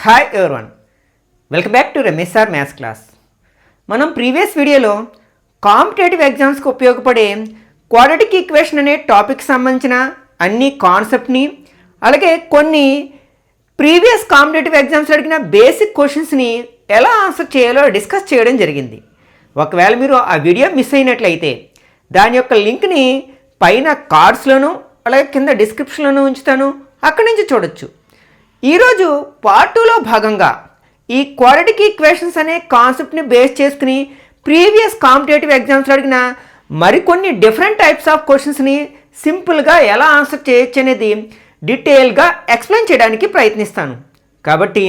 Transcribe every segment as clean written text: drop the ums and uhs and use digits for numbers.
Hi everyone, welcome back to Ramesh sir maths class. మనం previous వీడియోలో competitive ఎగ్జామ్స్కి ఉపయోగపడే క్వాడ్రాటిక్ ఈక్వేషన్ అనే టాపిక్ సంబంధించిన అన్ని కాన్సెప్ట్ని, అలాగే కొన్ని ప్రీవియస్ కాంపిటేటివ్ ఎగ్జామ్స్ అడిగిన బేసిక్ క్వశ్చన్స్ని ఎలా ఆన్సర్ చేయాలో డిస్కస్ చేయడం జరిగింది. ఒకవేళ మీరు ఆ వీడియో మిస్ అయినట్లయితే దాని యొక్క లింక్ని పైన కార్డ్స్లోను అలాగే కింద డిస్క్రిప్షన్లోనూ ఉంచుతాను, అక్కడి నుంచి చూడొచ్చు. ఈరోజు పార్ట్ 2లో భాగంగా ఈ క్వాడ్రాటిక్ ఈక్వేషన్స్ అనే కాన్సెప్ట్ని బేస్ చేసుకుని ప్రీవియస్ కాంపిటేటివ్ ఎగ్జామ్స్లో అడిగిన మరికొన్ని డిఫరెంట్ టైప్స్ ఆఫ్ క్వశ్చన్స్ని సింపుల్గా ఎలా ఆన్సర్ చేయొచ్చు అనేది డీటెయిల్గా ఎక్స్ప్లెయిన్ చేయడానికి ప్రయత్నిస్తాను. కాబట్టి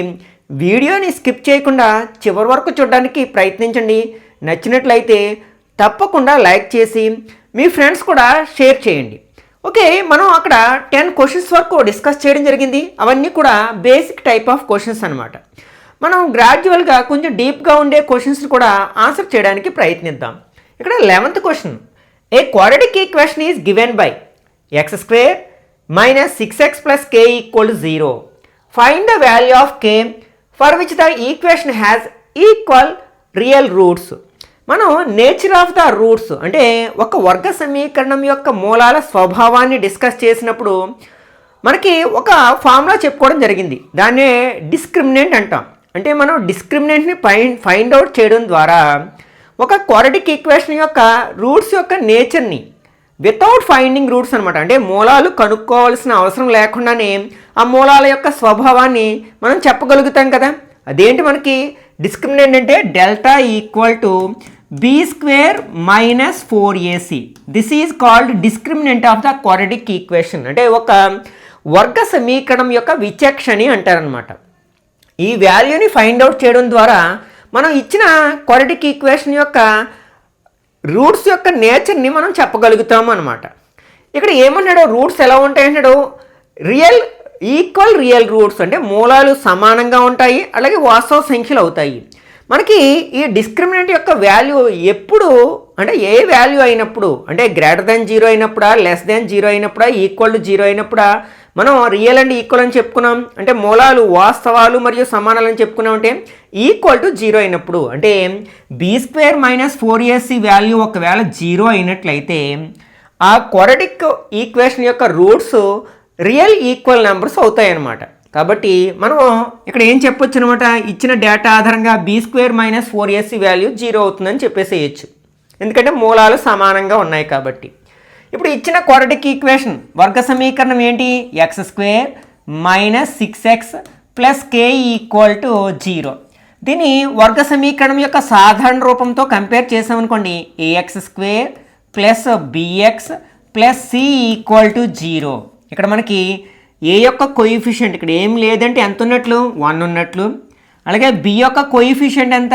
వీడియోని స్కిప్ చేయకుండా చివరి వరకు చూడడానికి ప్రయత్నించండి. నచ్చినట్లయితే తప్పకుండా లైక్ చేసి మీ ఫ్రెండ్స్ కూడా షేర్ చేయండి. ఓకే, మనం అక్కడ 10 క్వశ్చన్స్ వరకు డిస్కస్ చేయడం జరిగింది. అవన్నీ కూడా బేసిక్ టైప్ ఆఫ్ క్వశ్చన్స్ అనమాట. మనం గ్రాడ్యువల్గా కొంచెం డీప్గా ఉండే క్వశ్చన్స్ని కూడా ఆన్సర్ చేయడానికి ప్రయత్నిద్దాం. ఇక్కడ 11th question, a quadratic equation is given by x² - 6x + k = 0. Find the value of k for which the equation has equal real roots. మనం నేచర్ ఆఫ్ ద రూట్స్ అంటే ఒక వర్గ సమీకరణం యొక్క మూలాల స్వభావాన్ని డిస్కస్ చేసినప్పుడు మనకి ఒక ఫార్ములా చెప్పుకోవడం జరిగింది. దాన్నే డిస్క్రిమినెంట్ అంటాం. అంటే మనం డిస్క్రిమినెంట్ని ఫైండ్ అవుట్ చేయడం ద్వారా ఒక క్వాడ్రాటిక్ ఈక్వేషన్ యొక్క రూట్స్ యొక్క నేచర్ని వితౌట్ ఫైండింగ్ రూట్స్ అనమాట, అంటే మూలాలు కనుక్కోవాల్సిన అవసరం లేకుండానే ఆ మూలాల యొక్క స్వభావాన్ని మనం చెప్పగలుగుతాం కదా. అదేంటి మనకి డిస్క్రిమినెంట్ అంటే delta equal to b² - 4ac. This is called discriminant of the quadratic equation. అంటే ఒక వర్గ సమీకరణం యొక్క విచక్షణి అంటారనమాట. ఈ వాల్యూని ఫైండ్ అవుట్ చేయడం ద్వారా మనం ఇచ్చిన క్వాడ్రాటిక్ ఈక్వేషన్ యొక్క రూట్స్ యొక్క నేచర్ని మనం చెప్పగలుగుతాము అనమాట. ఇక్కడ ఏమన్నాడు, రూట్స్ ఎలా ఉంటాయి అన్నాడు, ఈక్వల్ రియల్ రూట్స్ అంటే మూలాలు సమానంగా ఉంటాయి, అలాగే వాస్తవ సంఖ్యలు అవుతాయి. మనకి ఈ డిస్క్రిమినెంట్ యొక్క వాల్యూ ఎప్పుడు అంటే ఏ వాల్యూ అయినప్పుడు అంటే >0 అయినప్పుడా, <0 అయినప్పుడా, =0 అయినప్పుడా మనం రియల్ అండ్ ఈక్వల్ అని చెప్పుకున్నాం. అంటే మూలాలు వాస్తవాలు మరియు సమానాలు అని చెప్పుకున్నాం. అంటే =0 అయినప్పుడు అంటే b² - 4ac వాల్యూ ఒకవేళ 0 అయినట్లయితే ఆ క్వాడ్రాటిక్ ఈక్వేషన్ యొక్క రూట్స్ రియల్ ఈక్వల్ నెంబర్స్ అవుతాయి అన్నమాట. కాబట్టి మనం ఇక్కడ ఏం చెప్పొచ్చు అనమాట, ఇచ్చిన డేటా ఆధారంగా b² - 4ac వాల్యూ 0 అవుతుందని చెప్పేసేయచ్చు, ఎందుకంటే మూలాలు సమానంగా ఉన్నాయి కాబట్టి. ఇప్పుడు ఇచ్చిన క్వాడ్రాటిక్ ఈక్వేషన్ వర్గ సమీకరణం ఏంటి, x² - 6x + k = 0. దీన్ని వర్గ సమీకరణం యొక్క సాధారణ రూపంతో కంపేర్ చేసామనుకోండి, ax² + bx + c = 0. ఇక్కడ మనకి ఏ యొక్క కోఎఫిషియంట్ ఇక్కడ ఏం లేదంటే ఎంత ఉన్నట్లు, 1 ఉన్నట్లు. అలాగే బి యొక్క కోఎఫిషియంట్ ఎంత,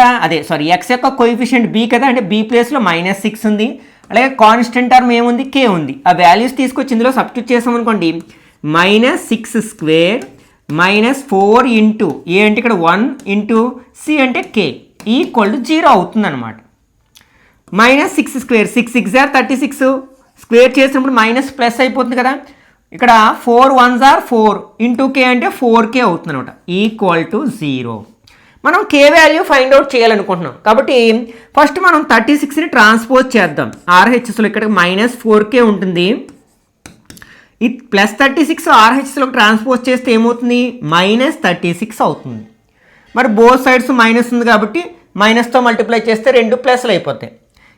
ఎక్స్ యొక్క కోఎఫిషియంట్ బి కదా, అంటే బి ప్లేస్లో -6 ఉంది. అలాగే కాన్స్టెంట్ టర్మ్ ఏముంది, కే ఉంది. ఆ వాల్యూస్ తీసుకొచ్చి ఇందులో సబ్స్టిట్యూట్ చేసామనుకోండి, -6² - 4 ఇంటూ ఏ అంటే ఇక్కడ 1 ఇంటూ సి అంటే కే = 0 అవుతుంది అనమాట. -6², 6 6 = 36 స్క్వేర్ చేసినప్పుడు మైనస్ ప్లస్ అయిపోతుంది కదా. ఇక్కడ 4 1s are 4 ఇంటూ కే అంటే 4k అవుతుంది అనమాట, = 0. మనం కే వాల్యూ ఫైండ్ అవుట్ చేయాలనుకుంటున్నాం కాబట్టి ఫస్ట్ మనం 36ని ట్రాన్స్పోజ్ చేద్దాం. ఆర్హెచ్ఎస్లో ఇక్కడ -4k ఉంటుంది, ఈ +36 ఆర్హెచ్ఎస్లోకి ట్రాన్స్పోజ్ చేస్తే ఏమవుతుంది, -36 అవుతుంది. మరి బోత్ సైడ్స్ మైనస్ ఉంది కాబట్టి మైనస్తో మల్టిప్లై చేస్తే 2 ప్లస్లు అయిపోతాయి.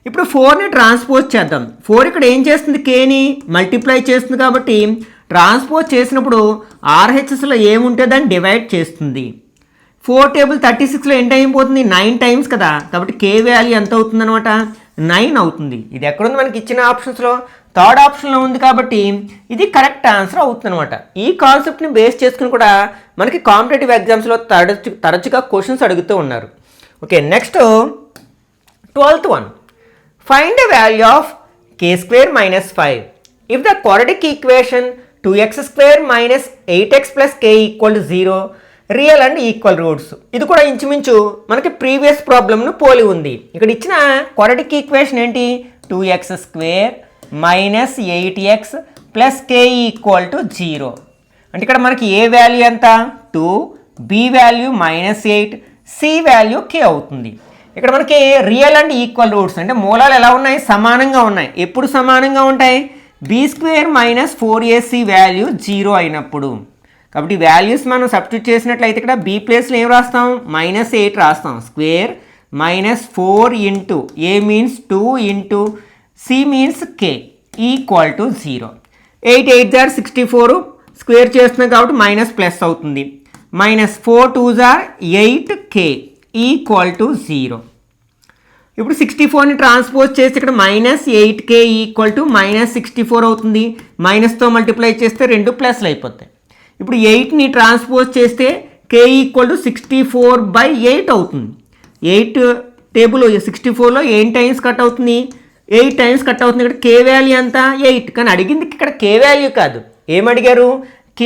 ఇప్పుడు 4ని ట్రాన్స్పోజ్ చేద్దాం. 4 ఇక్కడ ఏం చేస్తుంది, కేని మల్టిప్లై చేస్తుంది కాబట్టి ట్రాన్స్పోజ్ చేసినప్పుడు ఆర్హెచ్ఎస్లో ఏముంటే దాన్ని డివైడ్ చేస్తుంది. 4 టేబుల్ 36లో ఎంత అయిపోతుంది, 9 టైమ్స్ కదా, కాబట్టి కే వాల్యూ ఎంత అవుతుంది అనమాట, 9 అవుతుంది. ఇది ఎక్కడుంది మనకి ఇచ్చిన ఆప్షన్స్లో, థర్డ్ ఆప్షన్లో ఉంది కాబట్టి ఇది కరెక్ట్ ఆన్సర్ అవుతుంది అనమాట. ఈ కాన్సెప్ట్ని బేస్ చేసుకుని కూడా మనకి కాంపిటేటివ్ ఎగ్జామ్స్లో తరచుగా క్వశ్చన్స్ అడుగుతూ ఉన్నారు. Okay, next 12th one, find the value of k² - 5 if the quadratic equation 2x² - 8x + k = 0 real and equal roots. ఇది కూడా ఇంచుమించు మనకి ప్రీవియస్ ప్రాబ్లమ్ను పోలి ఉంది. ఇక్కడ ఇచ్చిన క్వాడ్రాటిక్ ఈక్వేషన్ ఏంటి, 2x² - 8x + k = 0. అంటే ఇక్కడ మనకి ఏ వాల్యూ ఎంత, 2 బి వాల్యూ -8, సి వాల్యూ కే అవుతుంది. ఇక్కడ మనకి రియల్ అండ్ ఈక్వల్ రూట్స్ అంటే మూలాలు ఎలా ఉన్నాయి, సమానంగా ఉన్నాయి. ఎప్పుడు సమానంగా ఉంటాయి, b² - 4ac వాల్యూ 0 అయినప్పుడు. కాబట్టి వాల్యూస్ మనం సబ్స్టిట్యూట్ చేసినట్లయితే ఇక్కడ బి ప్లేస్లో ఏం రాస్తాం, -8 రాస్తాం. Square -4 into a means 2 into C means K equal to 0. 8 8 జార్ 64 స్క్వేర్ చేస్తున్నాం కాబట్టి మైనస్ ప్లస్ అవుతుంది. -4 2 జార్ 8k ఈక్వల్ టు 0. ఇప్పుడు 64ని ట్రాన్స్పోజ్ చేస్తే ఇక్కడ -8k ఈక్వల్ టు -64 అవుతుంది. మైనస్తో మల్టిప్లై చేస్తే 2 ప్లస్లు అయిపోతాయి. ఇప్పుడు 8ని ట్రాన్స్పోజ్ చేస్తే k ఈక్వల్ టు 64/8 అవుతుంది. 8 టేబుల్ 64లో 8 టైమ్స్ కట్ అవుతుంది, 8 టైమ్స్ కట్ అవుతుంది. ఇక్కడ k వాల్యూ ఎంత, 8. కానీ అడిగింది ఇక్కడ k వాల్యూ కాదు, ఏమడిగారు, k²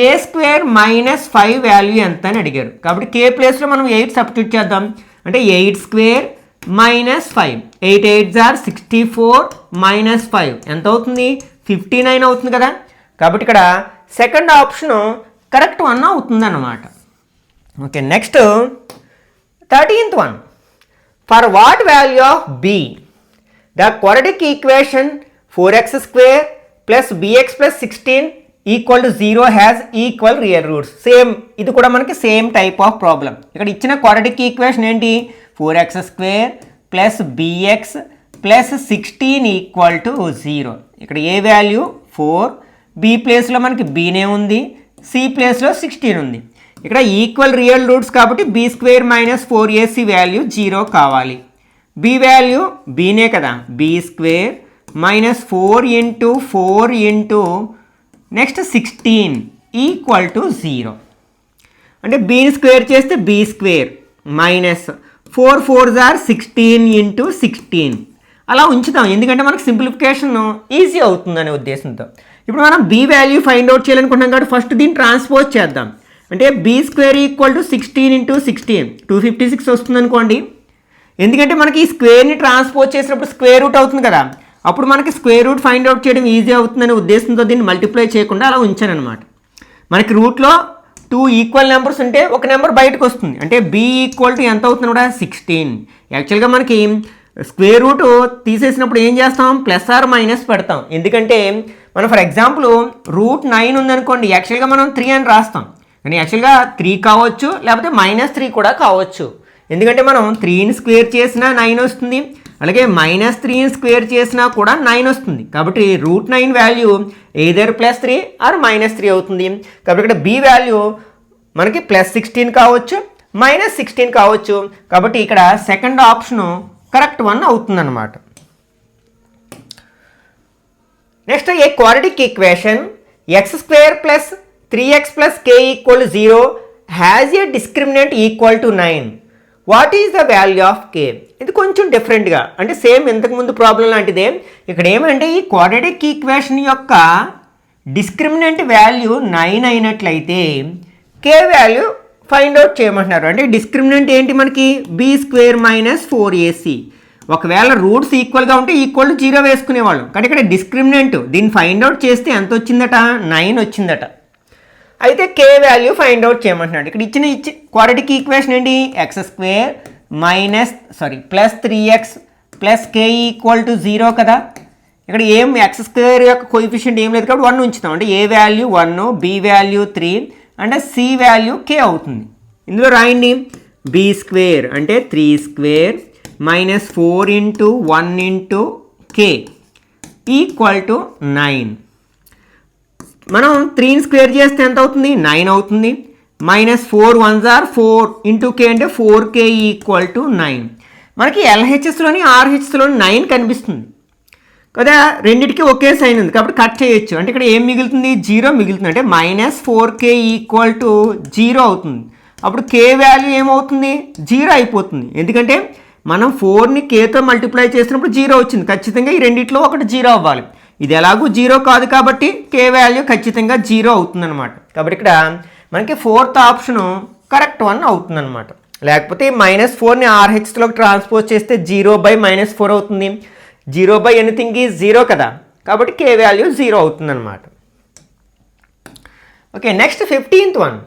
- 5 వాల్యూ ఎంత అని అడిగారు. కాబట్టి k ప్లేస్లో మనం 8 సబ్స్టిట్యూట్ చేద్దాం. అంటే 8² - 5, 8 8 జార్ 64 -5 ఎంత అవుతుంది, 59 అవుతుంది కదా. కాబట్టి ఇక్కడ సెకండ్ ఆప్షన్ కరెక్ట్ వన్ అవుతుంది అన్నమాట. Okay, next 13th one. For what value of b the quadratic equation 4x² plus bx plus 16 equal to 0 has equal real roots. Same ఇది కూడా మనకి సేమ్ టైప్ ఆఫ్ ప్రాబ్లం. ఇక్కడ ఇచ్చిన quadratic equation ఏంటి, 4x² plus bx plus 16 equal to 0. ఇక్కడ ఏ value 4, B ప్లేస్లో మనకి బీనే ఉంది, సి ప్లేస్లో 16 ఉంది. ఇక్కడ ఈక్వల్ రియల్ రూట్స్ కాబట్టి b² - 4ac వాల్యూ 0 కావాలి. బి వాల్యూ బీనే కదా, b² - 4 into 4 into next 16 equal to 0. అంటే బీని స్క్వేర్ చేస్తే b² మైనస్ 4 4 జార్ 16 ఇంటూ 16 అలా ఉంచుతాం, ఎందుకంటే మనకు సింప్లిఫికేషన్ ఈజీ అవుతుందనే ఉద్దేశంతో. ఇప్పుడు మనం బి వాల్యూ ఫైండ్ అవుట్ చేయాలనుకుంటున్నాం కాబట్టి ఫస్ట్ దీన్ని ట్రాన్స్పోజ్ చేద్దాం. అంటే b² ఈక్వల్ టు 16 ఇంటూ 16 256 వస్తుంది అనుకోండి. ఎందుకంటే మనకి ఈ స్క్వేర్ని ట్రాన్స్పోజ్ చేసినప్పుడు స్క్వేర్ రూట్ అవుతుంది కదా, అప్పుడు మనకి స్క్వేర్ రూట్ ఫైండ్ అవుట్ చేయడం ఈజీ అవుతుందనే ఉద్దేశంతో దీన్ని మల్టిప్లై చేయకుండా అలా ఉంచాను అనమాట. మనకి రూట్లో 2 ఈక్వల్ నెంబర్స్ ఉంటే ఒక నెంబర్ బయటకు వస్తుంది. అంటే b ఈక్వల్ టు ఎంత అవుతుంది కూడా 16. యాక్చువల్గా మనకి స్క్వేర్ రూట్ తీసేసినప్పుడు ఏం చేస్తాం, ప్లస్ ఆర్ మైనస్ పెడతాం. ఎందుకంటే మనం ఫర్ ఎగ్జాంపుల్ √9 ఉందనుకోండి, యాక్చువల్గా మనం 3 అని రాస్తాం. కానీ యాక్చువల్గా 3 కావచ్చు, లేకపోతే -3 కూడా కావచ్చు. ఎందుకంటే మనం 3ని స్క్వేర్ చేసినా 9 వస్తుంది, అలాగే -3ని స్క్వేర్ చేసినా కూడా 9 వస్తుంది. కాబట్టి √9 వాల్యూ ఎయిదర్ +3 ఆర్ -3 అవుతుంది. కాబట్టి ఇక్కడ b వాల్యూ మనకి +16 కావచ్చు, -16 కావచ్చు. కాబట్టి ఇక్కడ సెకండ్ ఆప్షను కరెక్ట్ వన్ అవుతుంది అన్నమాట. Next a quadratic equation x² + 3x + k equal 0 has a discriminant equal to 9. What is the value of k? ఇది కొంచెం డిఫరెంట్గా, అంటే సేమ్ ఇంతకుముందు ప్రాబ్లం లాంటిదే. ఇక్కడ ఏమంటే ఈ క్వాడ్రాటిక్ ఈక్వేషన్ యొక్క డిస్క్రిమినెంట్ వాల్యూ 9 అయినట్లయితే k వాల్యూ ఫైండ్ అవుట్ చేయమంటున్నారు. అంటే డిస్క్రిమినెంట్ ఏంటి మనకి, b² - 4ac. ఒకవేళ రూట్స్ ఈక్వల్గా ఉంటే ఈక్వల్ టు 0 వేసుకునేవాళ్ళం. కానీ ఇక్కడ డిస్క్రిమినెంట్ దీన్ని ఫైండ్ అవుట్ చేస్తే ఎంత వచ్చిందట, 9 వచ్చిందట. అయితే k వాల్యూ ఫైండ్ అవుట్ చేయమంటున్నాడు. ఇక్కడ ఇచ్చిన క్వాడ్రాటిక్ ఈక్వేషన్ ఏంటి, x² plus 3x plus k equal to 0 కదా. ఇక్కడ ఏం x² యొక్క కోఎఫిషియంట్ ఏం లేదు కాబట్టి 1 ఉంచుతాం. అంటే a వాల్యూ 1, b వాల్యూ 3 అంటే c వాల్యూ k అవుతుంది. ఇందులో రాయండి, b² అంటే 3² - 4 into 1 into k equal to 9. మనం 3ని స్క్వేర్ చేస్తే ఎంత అవుతుంది, 9 అవుతుంది. -4 1 జార్ 4 ఇంటూ k అంటే 4k ఈక్వల్ టు 9. మనకి LHSలోని RHSలోని 9 కనిపిస్తుంది కదా, రెండింటికి ఒకే సైన్ ఉంది కాబట్టి కట్ చేయొచ్చు. అంటే ఇక్కడ ఏం మిగులుతుంది, 0 మిగులుతుంది. అంటే -4k ఈక్వల్ టు 0 అవుతుంది. అప్పుడు k వాల్యూ ఏమవుతుంది, 0 అయిపోతుంది. ఎందుకంటే మనం 4ని kతో మల్టిప్లై చేసినప్పుడు 0 వచ్చింది. ఖచ్చితంగా ఈ రెండిట్లో ఒకటి 0 అవ్వాలి. ఇది ఎలాగూ 0 కాదు కాబట్టి k వాల్యూ ఖచ్చితంగా 0 అవుతుందన్నమాట. కాబట్టి ఇక్కడ మనకి 4th ఆప్షను కరెక్ట్ వన్ అవుతుందన్నమాట. లేకపోతే -4ని RHSలోకి ట్రాన్స్పోజ్ చేస్తే 0/-4 అవుతుంది. 0/ఎనీథింగ్ ఈజ్ 0 కదా, కాబట్టి k వాల్యూ 0 అవుతుందన్నమాట. Okay, next 15th one.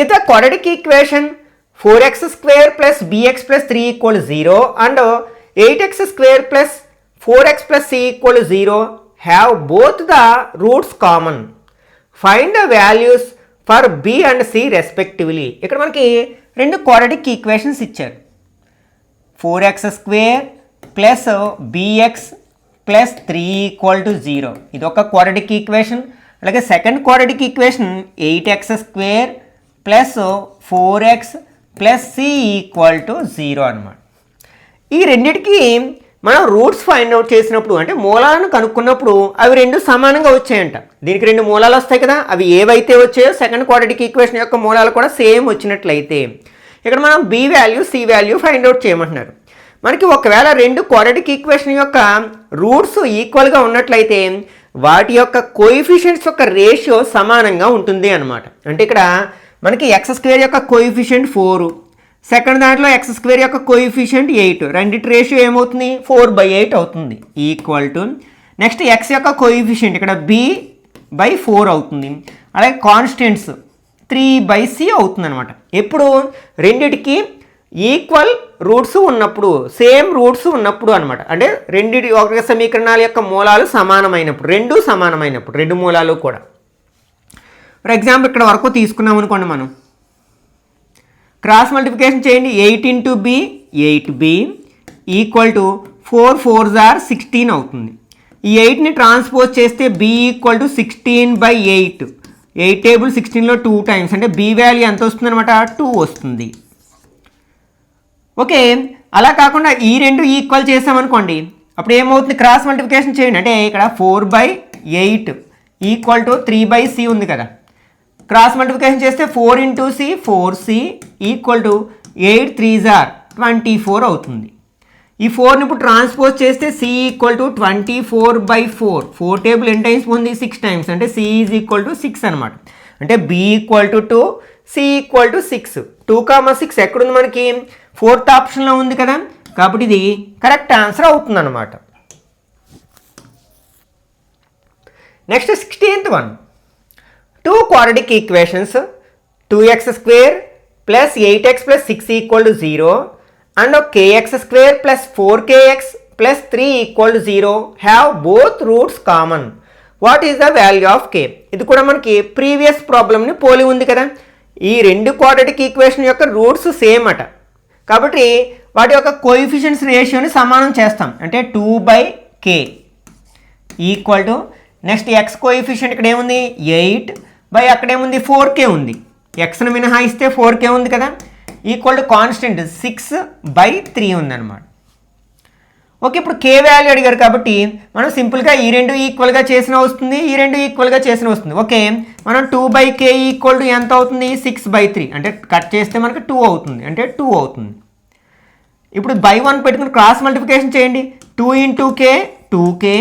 if the quadratic equation 4x square plus bx plus 3 equal to 0 and 8x square plus 4x plus c equal to 0 have both the roots common. Find the values for b and c respectively. ఇక్కడ మనకి రెండు quadratic equations ఇచ్చారు. 4x square plus bx plus 3 equal to 0. ఇది ఒక quadratic equation. అలాగే second quadratic equation 8x square plus 4x plus C equal to 0 అనమాట. ఈ రెండింటికి మనం రూట్స్ ఫైండ్ అవుట్ చేసినప్పుడు అంటే మూలాలను కనుక్కున్నప్పుడు అవి రెండు సమానంగా వచ్చాయంట. దీనికి రెండు మూలాలు వస్తాయి కదా, అవి ఏవైతే వచ్చాయో సెకండ్ క్వాడ్రాటిక్ ఈక్వేషన్ యొక్క మూలాలు కూడా సేమ్ వచ్చినట్లయితే ఇక్కడ మనం B value C value find out చేయమంటున్నారు. మనకి ఒకవేళ రెండు క్వాడ్రాటిక్ ఈక్వేషన్ యొక్క రూట్స్ ఈక్వల్గా ఉన్నట్లయితే వాటి యొక్క కోఎఫిషియెంట్స్ యొక్క రేషియో సమానంగా ఉంటుంది అనమాట. అంటే ఇక్కడ మనకి ఎక్స్ స్క్వేర్ యొక్క కోఎఫిషియెంట్ 4, సెకండ్ దాంట్లో ఎక్స్ స్క్వేర్ యొక్క కోఎఫిషియెంట్ 8, రెండింటి రేషియో ఏమవుతుంది 4/8 అవుతుంది. ఈక్వల్ టు నెక్స్ట్ ఎక్స్ యొక్క కోఎఫిషియెంట్ ఇక్కడ b/4 అవుతుంది. అలాగే కాన్స్టెంట్స్ 3/c అవుతుంది అనమాట. ఎప్పుడు రెండిటికి ఈక్వల్ రూట్స్ ఉన్నప్పుడు, సేమ్ రూట్స్ ఉన్నప్పుడు అనమాట. అంటే రెండిటి ఒక సమీకరణాల యొక్క మూలాలు సమానమైనప్పుడు, రెండు సమానమైనప్పుడు, రెండు మూలాలు కూడా. ఫర్ ఎగ్జాంపుల్ ఇక్కడ వరకు తీసుకున్నాం అనుకోండి, మనం క్రాస్ మల్టిప్లికేషన్ చేయండి. 8 into B 8b equal to 4 4s are 16 అవుతుంది. ఈ 8ని ట్రాన్స్పోజ్ చేస్తే b ఈక్వల్ టు 16/8. 8 టేబుల్ 16లో 2 టైమ్స్ అంటే b వాల్యూ ఎంత వస్తుంది అనమాట 2 వస్తుంది. ఓకే, అలా కాకుండా ఈ రెండు ఈక్వల్ చేసామనుకోండి, అప్పుడు ఏమవుతుంది క్రాస్ మల్టిప్లికేషన్ చేయండి. అంటే ఇక్కడ 4/8 ఈక్వల్ టు 3/c ఉంది కదా, క్రాస్ మల్టిప్లికేషన్ చేస్తే 4 into C 4c equal to 8 3s are 24 అవుతుంది. ఈ 4ని ఇప్పుడు ట్రాన్స్పోజ్ చేస్తే c ఈక్వల్ టు 24/4. 4 టేబుల్ ఎన్ని టైమ్స్ ఉంది 6 టైమ్స్ అంటే c ఈజ్ ఈక్వల్ టు 6 అనమాట. అంటే b equal to 2, c equal to 6. 2,6 ఎక్కడుంది మనకి 4th ఆప్షన్లో ఉంది కదా, కాబట్టి ఇది కరెక్ట్ ఆన్సర్ అవుతుంది అనమాట. Next 16th one. Two quadratic equations 2x square plus 8x plus 6 equal to 0 and kx square plus 4kx plus 3 equal to 0 have both roots common. What is the value of k? ఇది కూడా మనకి previous ప్రాబ్లమ్ని పోలి ఉంది కదా. ఈ రెండు quadratic equation యొక్క రూట్స్ సేమ్ అట, కాబట్టి వాటి యొక్క కోఎఫిషియెంట్స్ రేషియోని సమానం చేస్తాం. అంటే 2/k equal to next X coefficient ఇక్కడ ఏముంది 8 బై అక్కడేముంది 4k ఉంది, ఎక్స్ను మినహాయిస్తే 4k ఉంది కదా, ఈక్వల్ టు కాన్స్టెంట్ 6/3 ఉందన్నమాట. ఓకే, ఇప్పుడు k వాల్యూ అడిగారు కాబట్టి మనం సింపుల్గా ఈ రెండు ఈక్వల్గా చేసిన వస్తుంది, ఈ రెండు ఈక్వల్గా చేసిన వస్తుంది. ఓకే, మనం 2/k ఈక్వల్ టు ఎంత అవుతుంది 6/3 అంటే కట్ చేస్తే మనకు 2 అవుతుంది, అంటే 2 అవుతుంది. ఇప్పుడు బై 1 పెట్టుకుని క్రాస్ మల్టిప్లికేషన్ చేయండి. 2 into k 2k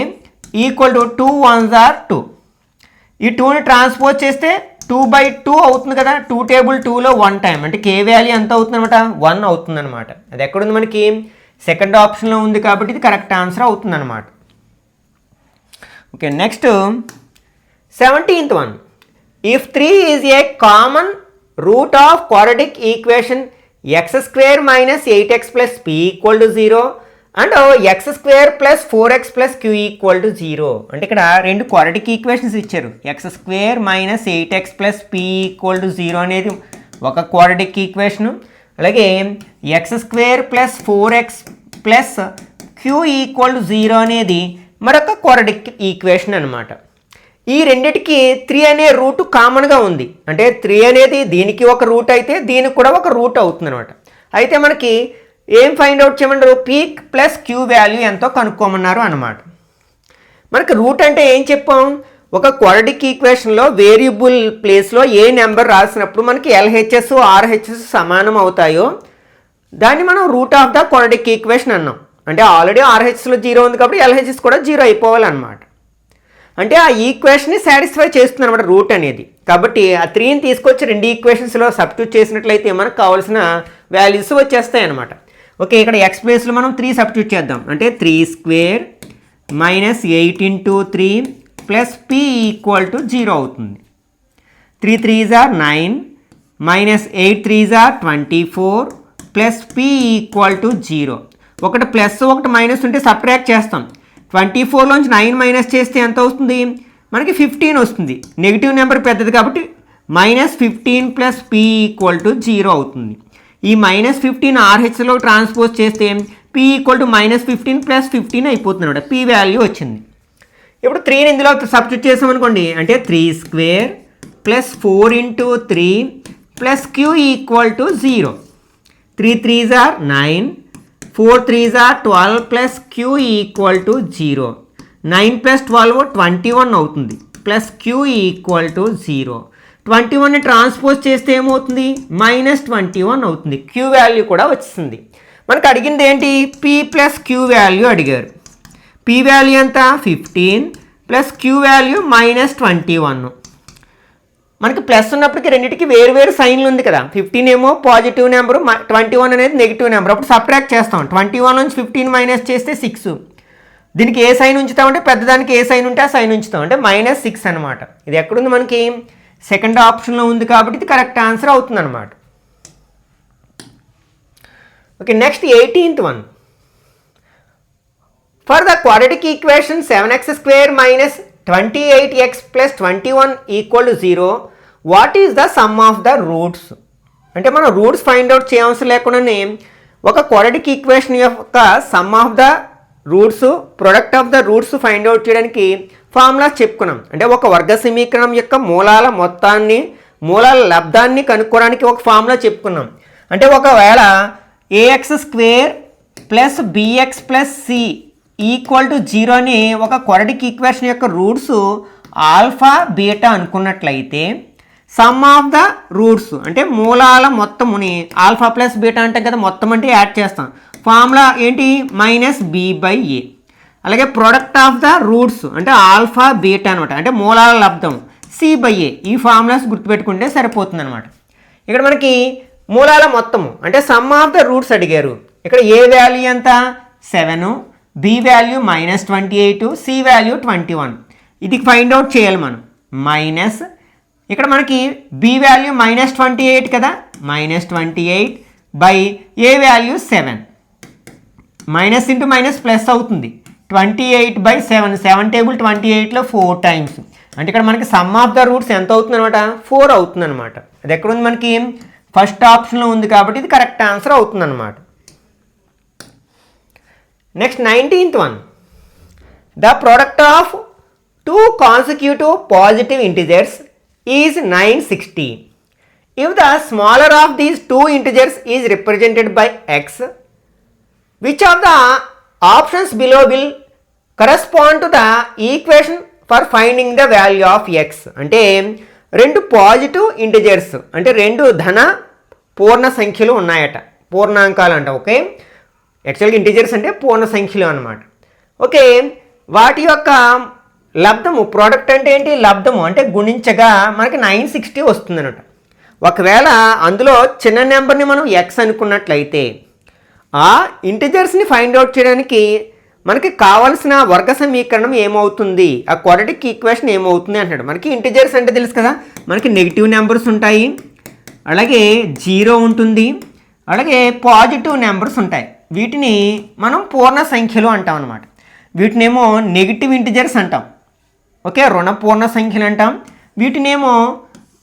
equal to 2 1s are 2. ఈ 2ని ట్రాన్స్పోజ్ చేస్తే 2/2 అవుతుంది కదా, 2 టేబుల్ 2లో 1 టైం అంటే k వాల్యూ ఎంత అవుతుంది అనమాట 1 అవుతుంది అనమాట. అది ఎక్కడుంది మనకి సెకండ్ ఆప్షన్లో ఉంది కాబట్టి ఇది కరెక్ట్ ఆన్సర్ అవుతుంది అనమాట. Okay, next 17th one. If 3 is a common root of quadratic equation x square minus 8x plus p equal to 0 and X square plus 4x plus Q equal to 0. అంటే ఇక్కడ రెండు quadratic equations ఇచ్చారు. X square minus 8x plus p equal to 0 అనేది ఒక quadratic equation, అలాగే X square plus 4x plus Q equal to 0 అనేది మరొక quadratic equation అనమాట. ఈ రెండిటికి 3 అనే రూట్ కామన్గా ఉంది. అంటే 3 అనేది దీనికి ఒక రూట్ అయితే దీనికి కూడా ఒక రూట్ అవుతుంది అనమాట. అయితే మనకి ఏం ఫైండ్ అవుట్ చేయమన్నారు p ప్లస్ క్యూ వాల్యూ ఎంతో కనుక్కోమన్నారు అనమాట. మనకి రూట్ అంటే ఏం చెప్పాం, ఒక క్వాడ్రాటిక్ ఈక్వేషన్లో వేరియబుల్ ప్లేస్లో ఏ నెంబర్ రాసినప్పుడు మనకి LHS RHS సమానం అవుతాయో దాన్ని మనం root of the quadratic equation అన్నాం. అంటే ఆల్రెడీ RHSలో 0 ఉంది కాబట్టి LHS కూడా 0 అయిపోవాలన్నమాట. అంటే ఆ ఈక్వేషన్ని సాటిస్ఫై చేస్తుంది అనమాట రూట్ అనేది. కాబట్టి ఆ 3ని తీసుకొచ్చి రెండు ఈక్వేషన్స్లో సబ్స్టిట్యూట్ చేసినట్లయితే మనకు కావాల్సిన వాల్యూస్ వచ్చేస్తాయి అనమాట. ఓకే, ఇక్కడ ఎక్స్ ప్లేస్లో మనం 3 సబ్స్టిట్యూట్ చేద్దాం. అంటే 3 square minus 8 into 3 plus p equal to 0 అవుతుంది. 3 3s are 9, minus 8 3s are 24 plus P equal to 0. ఒకటి ప్లస్ ఒకటి మైనస్ ఉంటే సబ్ట్రాక్ట్ చేస్తాం. 24లోంచి 9 మైనస్ చేస్తే ఎంత అవుతుంది? మనకి 15 వస్తుంది. నెగిటివ్ నెంబర్ పెద్దది కాబట్టి minus 15 plus P equal to 0 అవుతుంది. ఈ మైనస్ 15 ఆర్హెచ్లో ట్రాన్స్పోజ్ చేస్తే P equal to minus 15 plus 15 అయిపోతుంది అనమాట. పి వాల్యూ వచ్చింది. ఇప్పుడు 3ని ఇందులో సబ్స్టిట్యూట్ చేసామనుకోండి, అంటే 3² plus 4 into 3 plus Q equal to 0. 3 3s are 9, 4 3s are 12 plus Q equal to 0. 9 plus 12 21 అవుతుంది ప్లస్ క్యూ ఈక్వల్ టు 0. 21ని ట్రాన్స్పోజ్ చేస్తే ఏమవుతుంది? మైనస్ 21 అవుతుంది. క్యూ వాల్యూ కూడా వచ్చింది. మనకు అడిగింది ఏంటి? పి ప్లస్ క్యూ వాల్యూ అడిగారు. పి వాల్యూ ఎంత? 15 ప్లస్ క్యూ వాల్యూ మైనస్ 21. మనకి ప్లస్ ఉన్నప్పటికీ రెండింటికి వేరు సైన్లు ఉంది కదా. 15 ఏమో పాజిటివ్ నెంబరు, 21 అనేది నెగిటివ్ నెంబర్. అప్పుడు సబ్ట్రాక్ట్ చేస్తాం. 21 నుంచి 15 మైనస్ చేస్తే 6. దీనికి ఏ సైన్ ఉంచుతామంటే పెద్దదానికి ఏ సైన్ ఉంటే ఆ సైన్ ఉంచుతాం, అంటే -6 అనమాట. ఇది ఎక్కడుంది? మనకి సెకండ్ ఆప్షన్లో ఉంది కాబట్టి ఇది కరెక్ట్ ఆన్సర్ అవుతుంది అనమాట. Okay, next 18th one. For the quadratic equation 7x² minus 28x plus 21 equal to 0, what is the sum of the roots? అంటే మనం రూట్స్ ఫైండ్ అవుట్ చేయవలసిన లేకుండానే ఒక క్వాడ్రాటిక్ ఈక్వేషన్ యొక్క some of the roots, product of the roots find out చేయడానికి formulas చెప్పుకున్నాం. అంటే ఒక వర్గ సమీకరణం యొక్క మూలాల మొత్తాన్ని, మూలాల లబ్ధాన్ని కనుక్కోవడానికి ఒక ఫార్ములా చెప్పుకున్నాం. అంటే ఒకవేళ ax² plus bx plus c equal to 0ని ఒక క్వాడ్రాటిక్ ఈక్వేషన్ యొక్క రూట్స్ ఆల్ఫా బీటా అనుకున్నట్లయితే సమ్ ఆఫ్ ద రూట్స్ అంటే మూలాల మొత్తముని ఆల్ఫా ప్లస్ బీటా అంటే కదా, మొత్తం అంటే యాడ్ చేస్తాం. ఫార్ములా ఏంటి? -b/a. అలాగే ప్రొడక్ట్ ఆఫ్ ద రూట్స్ అంటే ఆల్ఫా బీటా అనమాట, అంటే మూలాల లబ్ధం c/a. ఈ ఫార్ములాస్ గుర్తుపెట్టుకుంటే సరిపోతుంది అనమాట. ఇక్కడ మనకి మూలాల మొత్తము అంటే సమ్ ఆఫ్ ద రూట్స్ అడిగారు. ఇక్కడ ఏ వాల్యూ ఎంత? 7, బి వాల్యూ -28, సి వాల్యూ 21. ఇది ఫైండ్ అవుట్ చేయాలి మనం. మైనస్ ఇక్కడ మనకి బి వాల్యూ -28 కదా, -28 by A value 7. Minus into minus plus అవుతుంది. 28/7, 7 టేబుల్ 28లో 4 టైమ్స్. అంటే ఇక్కడ మనకి సమ్ ఆఫ్ ద రూట్స్ ఎంత అవుతుంది అనమాట? 4 అవుతుంది అనమాట. అది ఎక్కడుంది? మనకి ఫస్ట్ ఆప్షన్లో ఉంది కాబట్టి ఇది కరెక్ట్ ఆన్సర్ అవుతుంది అనమాట. Next 19th one. The product of two consecutive positive integers is 960. If the smaller of these two integers is represented by x, which of the options below will correspond to the equation for finding the value of x? అంటే రెండు positive integers అంటే రెండు ధన పూర్ణ సంఖ్యలు ఉన్నాయట, పూర్ణాంకాలు అంట. Okay, యాక్చువల్గా ఇంటిజర్స్ అంటే పూర్ణ సంఖ్యలు అనమాట. ఓకే, వాటి యొక్క లబ్ధము, ప్రోడక్ట్ అంటే ఏంటి? లబ్ధము అంటే గుణించగా మనకి 960 వస్తుంది అనమాట. ఒకవేళ అందులో చిన్న నెంబర్ని మనం ఎక్స్ అనుకున్నట్లయితే ఆ ఇంటిజర్స్ని ఫైండ్ అవుట్ చేయడానికి మనకి కావాల్సిన వర్గ సమీకరణం ఏమవుతుంది, ఆ క్వాడ్రాటిక్ ఈక్వేషన్ ఏమవుతుంది అంటాడు. మనకి ఇంటిజర్స్ అంటే తెలుసు కదా, మనకి నెగిటివ్ నెంబర్స్ ఉంటాయి, అలాగే 0 ఉంటుంది, అలాగే పాజిటివ్ నెంబర్స్ ఉంటాయి. వీటిని మనం పూర్ణ సంఖ్యలు అంటాం అనమాట. వీటినేమో నెగిటివ్ ఇంటిజర్స్ అంటాం. ఓకే, రుణ పూర్ణ సంఖ్యలు అంటాం. వీటినేమో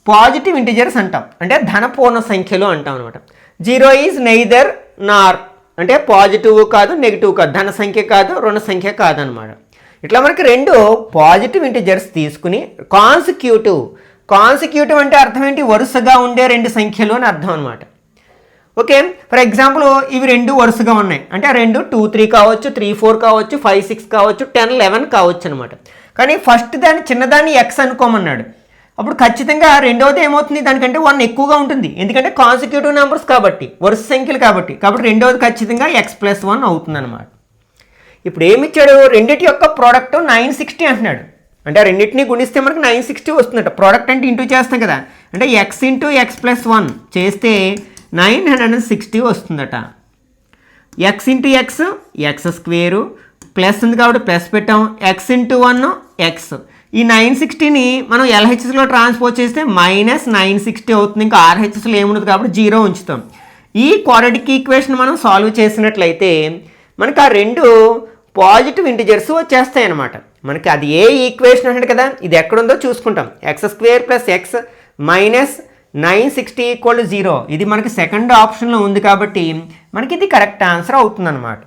పాజిటివ్ ఇంటిజర్స్ అంటాం, అంటే ధన పూర్ణ సంఖ్యలు అంటాం అనమాట. 0 ఈజ్ నెయిదర్ నార్ అంటే పాజిటివ్ కాదు, నెగిటివ్ కాదు, ధన సంఖ్య కాదు, రుణ సంఖ్య కాదు అనమాట. ఇట్లా మనకి రెండు పాజిటివ్ ఇంటిజర్స్ తీసుకుని కాన్సిక్యూటివ్ అంటే అర్థం ఏంటి? వరుసగా ఉండే రెండు సంఖ్యలు అని అర్థం అనమాట. ఓకే, ఫర్ ఎగ్జాంపుల్ ఇవి రెండు వరుసగా ఉన్నాయి అంటే రెండు 2 3 కావచ్చు, 3 4 కావచ్చు, 5 6 కావచ్చు, 10 11 కావచ్చు అనమాట. కానీ ఫస్ట్ దాన్ని చిన్నదాన్ని ఎక్స్ అనుకోమన్నాడు. అప్పుడు ఖచ్చితంగా రెండవది ఏమవుతుంది? దానికంటే 1 ఎక్కువగా ఉంటుంది, ఎందుకంటే కాన్సిక్యూటివ్ నెంబర్స్ కాబట్టి, వరుస సంఖ్యలు కాబట్టి. రెండవది ఖచ్చితంగా x+1 అవుతుంది అనమాట. ఇప్పుడు ఏమిచ్చాడు? రెండింటి యొక్క ప్రోడక్ట్ 960 అంటున్నాడు. అంటే ఆ రెండింటిని గుణిస్తే మనకి 960 వస్తుందట. ప్రోడక్ట్ అంటే ఇంటూ చేస్తాం కదా, అంటే x × x+1 చేస్తే 960 వస్తుందట. x × x x² ప్లస్ ఉంది కాబట్టి ప్లస్ పెట్టాం, x × 1 x. ఈ 960ని మనం ఎల్హెచ్ఎస్లో ట్రాన్స్పోజ్ చేస్తే మైనస్ 960 అవుతుంది. ఇంకా ఆర్హెచ్ఎస్లో ఏముండదు కాబట్టి 0 ఉంచుతాం. ఈ క్వాడ్రాటిక్ ఈక్వేషన్ మనం సాల్వ్ చేసినట్లయితే మనకు ఆ రెండు పాజిటివ్ ఇంటిజర్స్ వచ్చేస్తాయి అన్నమాట. మనకి అది ఏ ఈక్వేషన్ అంటే కదా, ఇది ఎక్కడుందో చూసుకుంటాం. x² + x minus 960 = 0. ఇది మనకి సెకండ్ ఆప్షన్లో ఉంది కాబట్టి మనకి ఇది కరెక్ట్ ఆన్సర్ అవుతుంది అన్నమాట.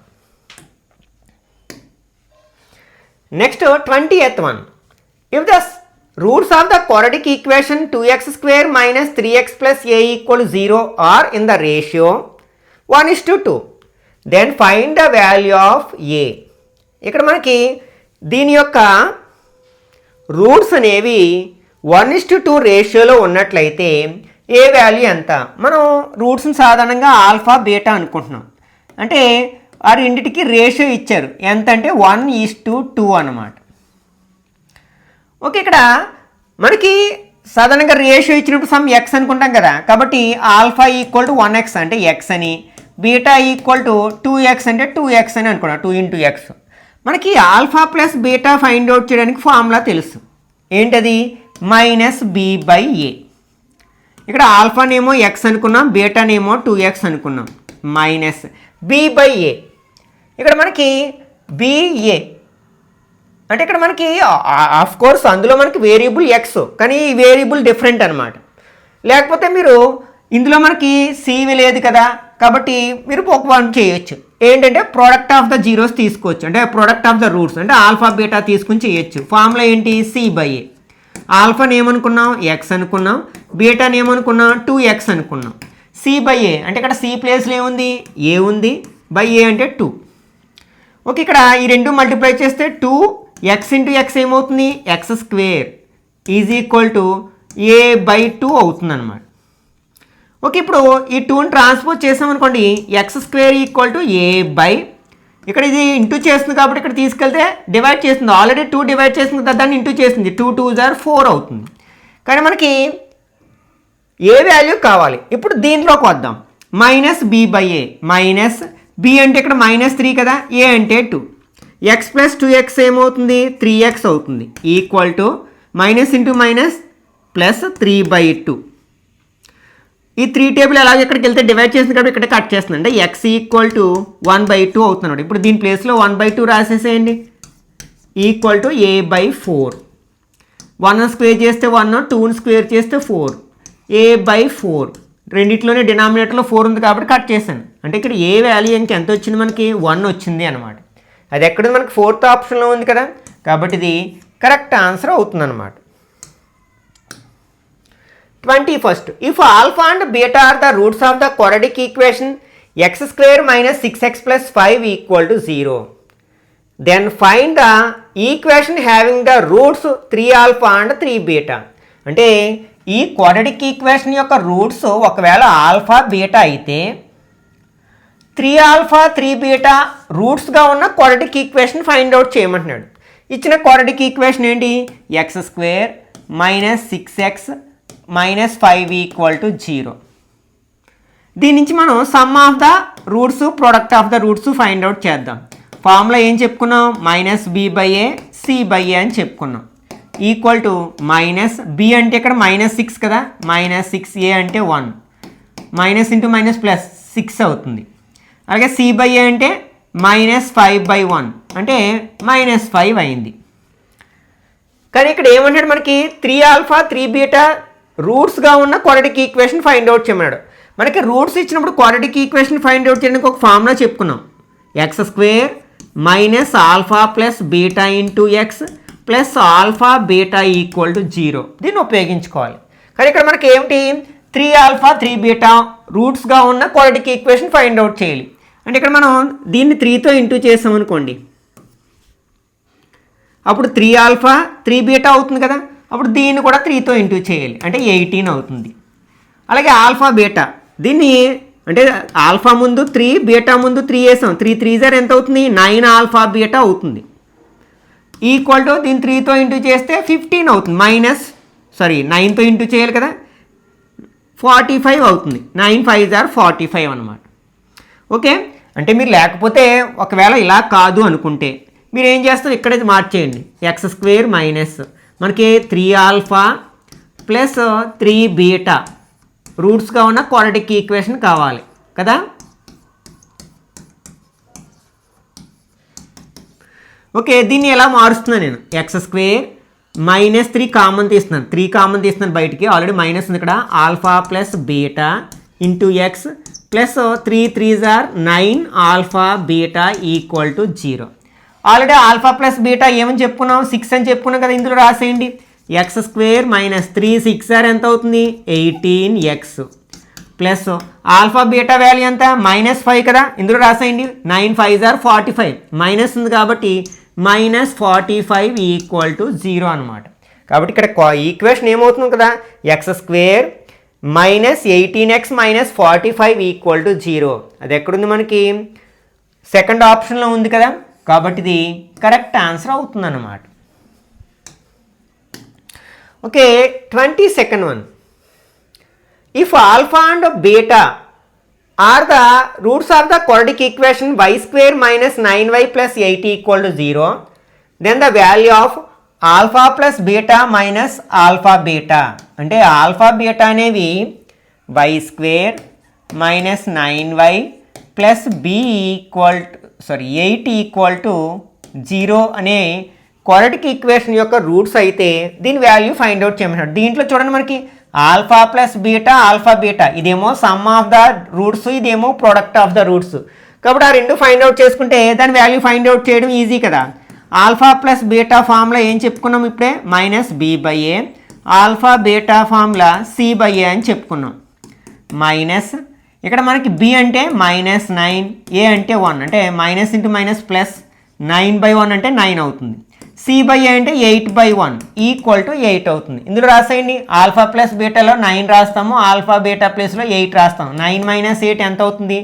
Next 20th one. If the roots of the quadratic equation 2x² minus 3x plus a = 0 are in the ratio 1:2, then find the value of a. ఇక్కడ మనకి దీని యొక్క రూట్స్ అనేవి 1:2 రేషియోలో ఉన్నట్లయితే ఏ వాల్యూ ఎంత? మనం రూట్స్ని సాధారణంగా ఆల్ఫా బీటా అనుకుంటున్నాం. అంటే ఆ రెండింటికి రేషియో ఇచ్చారు. ఎంత అంటే 1:2 అన్నమాట. ఓకే, ఇక్కడ మనకి సాధారణంగా రేషియో ఇచ్చినప్పుడు సమ్ ఎక్స్ అనుకుంటాం కదా, కాబట్టి ఆల్ఫా = 1x అంటే ఎక్స్ అని, బీటా = 2x అంటే 2x అని అనుకున్నాం, 2 × x. మనకి alpha plus beta find out చేయడానికి ఫార్ములా తెలుసు. ఏంటది? -b/a. ఇక్కడ ఆల్ఫానేమో ఎక్స్ అనుకున్నాం, బీటానేమో 2x అనుకున్నాం, మైనస్ b/a. ఇక్కడ మనకి ba అంటే ఇక్కడ మనకి ఆఫ్ కోర్స్ అందులో మనకి వేరియబుల్ ఎక్స్, కానీ ఈ వేరియబుల్ డిఫరెంట్ అనమాట. లేకపోతే మీరు ఇందులో మనకి సివి లేదు కదా, కాబట్టి మీరు ఒక వన్ చేయొచ్చు. ఏంటంటే ప్రోడక్ట్ ఆఫ్ ద జీరోస్ తీసుకోవచ్చు, అంటే ప్రోడక్ట్ ఆఫ్ ద రూట్స్, అంటే ఆల్ఫా బీటా తీసుకుని చేయొచ్చు. ఫార్ములా ఏంటి? c/a. ఆల్ఫాని ఏమనుకున్నాం? ఎక్స్ అనుకున్నాం, బీటాని ఏమనుకున్నాం? 2x అనుకున్నాం. c/a అంటే ఇక్కడ c ప్లేస్లో ఏముంది? a ఉంది, బై a అంటే 2. ఓకే, ఇక్కడ ఈ రెండు మల్టిప్లై చేస్తే 2x × x ఏమవుతుంది? x² = a/2 అవుతుంది అనమాట. ఓకే, ఇప్పుడు ఈ 2ని ట్రాన్స్పోజ్ చేసామనుకోండి, x² = a/, ఇక్కడ ఇది ఇంటూ చేస్తుంది కాబట్టి ఇక్కడ తీసుకెళ్తే డివైడ్ చేస్తుంది. ఆల్రెడీ 2 డివైడ్ చేస్తుంది కదా, దాన్ని ఇంటూ చేస్తుంది. 2 × 2 = 4 అవుతుంది. కానీ మనకి ఏ వాల్యూ కావాలి? ఇప్పుడు దీంట్లోకి వద్దాం. -b/a. మైనస్ b అంటే ఇక్కడ -3 కదా, a అంటే 2. x + 2x ఏమవుతుంది? 3x అవుతుంది. Minus into minus plus 3/2. ఈ 3 టేబుల్ అలాగే ఇక్కడికి వెళ్తే డివైడ్ చేస్తుంది కాబట్టి ఇక్కడ కట్ చేస్తుంది. అంటే x = 1/2 అవుతున్నాడు. ఇప్పుడు దీని ప్లేస్లో 1/2 రాసేసేయండి. a/4. 1 స్క్వేర్ చేస్తే 1, 2 స్క్వేర్ చేస్తే 4, a/4. రెండిట్లోనే డినామినేటర్లో 4 ఉంది కాబట్టి కట్ చేశాను. అంటే ఇక్కడ ఏ వాల్యూ ఇంక ఎంత వచ్చింది? మనకి 1 వచ్చింది అనమాట. అది ఎక్కడ మనకి 4th ఆప్షన్లో ఉంది కదా, కాబట్టి ఇది కరెక్ట్ ఆన్సర్ అవుతుంది అనమాట. 21st. If alpha and beta are the roots of the quadratic equation x² - 6x + 5 = 0, then find the equation having the roots 3α and 3β. అంటే ఈ క్వాడ్రాటిక్ ఈక్వేషన్ యొక్క రూట్స్ ఒకవేళ ఆల్ఫా బీటా అయితే 3α 3β రూట్స్గా ఉన్న క్వాడ్రాటిక్ ఈక్వేషన్ ఫైండ్ అవుట్ చేయమంటున్నాడు. ఇచ్చిన quadratic equation ఏంటి? x² - 6x - 5 = 0. దీని నుంచి మనం some of the roots, product of the roots find out చేద్దాం. ఫార్ములా ఏం చెప్పుకున్నాం? -b/a c/a అని చెప్పుకున్నాం. మైనస్ b అంటే ఇక్కడ -6 కదా, -6a అంటే 1, మైనస్ ఇంటూ మైనస్ ప్లస్ 6 అవుతుంది. అలాగే c/a అంటే -5/1 అంటే -5 అయింది. కానీ ఇక్కడ ఏమంటాడు? మనకి 3α 3β రూట్స్గా ఉన్న క్వాడ్రాటిక్ ఈక్వేషన్ ఫైండ్ అవుట్ చేయమన్నాడు. మనకి రూట్స్ ఇచ్చినప్పుడు క్వాడ్రాటిక్ ఈక్వేషన్ ఫైండ్ అవుట్ చేయడానికి ఒక ఫార్ములా చెప్పుకున్నాం. x² - α + β × x + alpha beta = 0. దీన్ని ఉపయోగించుకోవాలి. కానీ ఇక్కడ మనకి ఏమిటి? 3α 3β రూట్స్గా ఉన్న క్వాడ్రాటిక్ ఈక్వేషన్ ఫైండ్ అవుట్ చేయాలి. అంటే ఇక్కడ మనం దీన్ని 3తో ఇంటూ చేసామనుకోండి, అప్పుడు 3α 3β అవుతుంది కదా, అప్పుడు దీన్ని కూడా 3తో ఇంటూ చేయాలి, అంటే 18 అవుతుంది. అలాగే ఆల్ఫా బీటా, దీన్ని అంటే ఆల్ఫా ముందు 3 బీటా ముందు 3 వేసాం, 3 3 ఎంత అవుతుంది? 9 ఆల్ఫా బీటా అవుతుంది. దీన్ని 3తో ఇంటూ చేస్తే 15 అవుతుంది. 9తో ఇంటూ చేయాలి కదా, 45 అవుతుంది. 9 5 = 45 అనమాట. ఓకే, అంటే మీరు లేకపోతే ఒకవేళ ఇలా కాదు అనుకుంటే మీరు ఏం చేస్తారు? ఇక్కడే మార్చేయండి. x² మనకి 3 ఆల్ఫా ప్లస్ 3 బీటా రూట్స్గా ఉన్న క్వాడ్రాటిక్ ఈక్వేషన్ కావాలి కదా. ఓకే, దీన్ని ఎలా మారుస్తున్నాను నేను? ఎక్స్ స్క్వేర్ మైనస్ 3 కామన్ తీస్తున్నాను, 3 కామన్ తీస్తున్నాను బయటికి, ఆల్రెడీ మైనస్ ఉంది ఇక్కడ. Alpha plus beta into X plus 3 3s are 9 alpha beta equal to 0. Already alpha plus beta ఏమని చెప్పుకున్నాం? 6 అని చెప్పుకున్నాం కదా. ఇందులో రాసేయండి. ఎక్స్ స్క్వేర్ మైనస్ 3 6 ఎంత అవుతుంది? 18x plus alpha beta value ఎంత? -5 కదా. ఇందులో రాసేయండి. 9 5s are 45, మైనస్ ఉంది కాబట్టి -45 ఈక్వల్ టు 0 అనమాట. కాబట్టి ఇక్కడ ఈక్వేషన్ ఏమవుతుంది కదా, X square minus 18x minus 45 equal to 0. అది ఎక్కడుంది మనకి? సెకండ్ ఆప్షన్లో ఉంది కదా. కాబట్టి ఇది కరెక్ట్ ఆన్సర్ అవుతుంది అన్నమాట. Okay, 22nd one. If alpha and beta are the roots of the quadratic equation y square minus 9y plus 8 equal to 0, then the value of alpha plus beta minus alpha beta అంటే alpha beta అనేవి y square minus 9y plus b equal 8 equal to 0 అనే quadratic equation యొక్క roots అయితే దీని value find out చేయమన్నాడు. దీంట్లో చూడండి మనకి alpha plus beta alpha beta, ఇదేమో సమ్ ఆఫ్ ద రూట్స్, ఇదేమో ప్రోడక్ట్ ఆఫ్ ద రూట్స్. కాబట్టి ఆ రెండు ఫైండ్ అవుట్ చేసుకుంటే దాని వాల్యూ ఫైండ్ అవుట్ చేయడం ఈజీ కదా. ఆల్ఫా ప్లస్ బీటా ఫార్ములా ఏం చెప్పుకున్నాం ఇప్పుడే? -b/a. Alpha beta formula c/a అని చెప్పుకున్నాం. మైనస్ ఇక్కడ మనకి b అంటే -9, a అంటే 1, అంటే మైనస్ ఇంటూ మైనస్ ప్లస్ 9/1 అంటే 9 అవుతుంది. c/a అంటే 8/1 ఈక్వల్ టు 8 అవుతుంది. ఇందులో రాసేయండి. ఆల్ఫా ప్లస్ బీటాలో 9 రాస్తాము, ఆల్ఫా బీటా ప్లస్లో 8 రాస్తాము. 9 - 8 ఎంత అవుతుంది?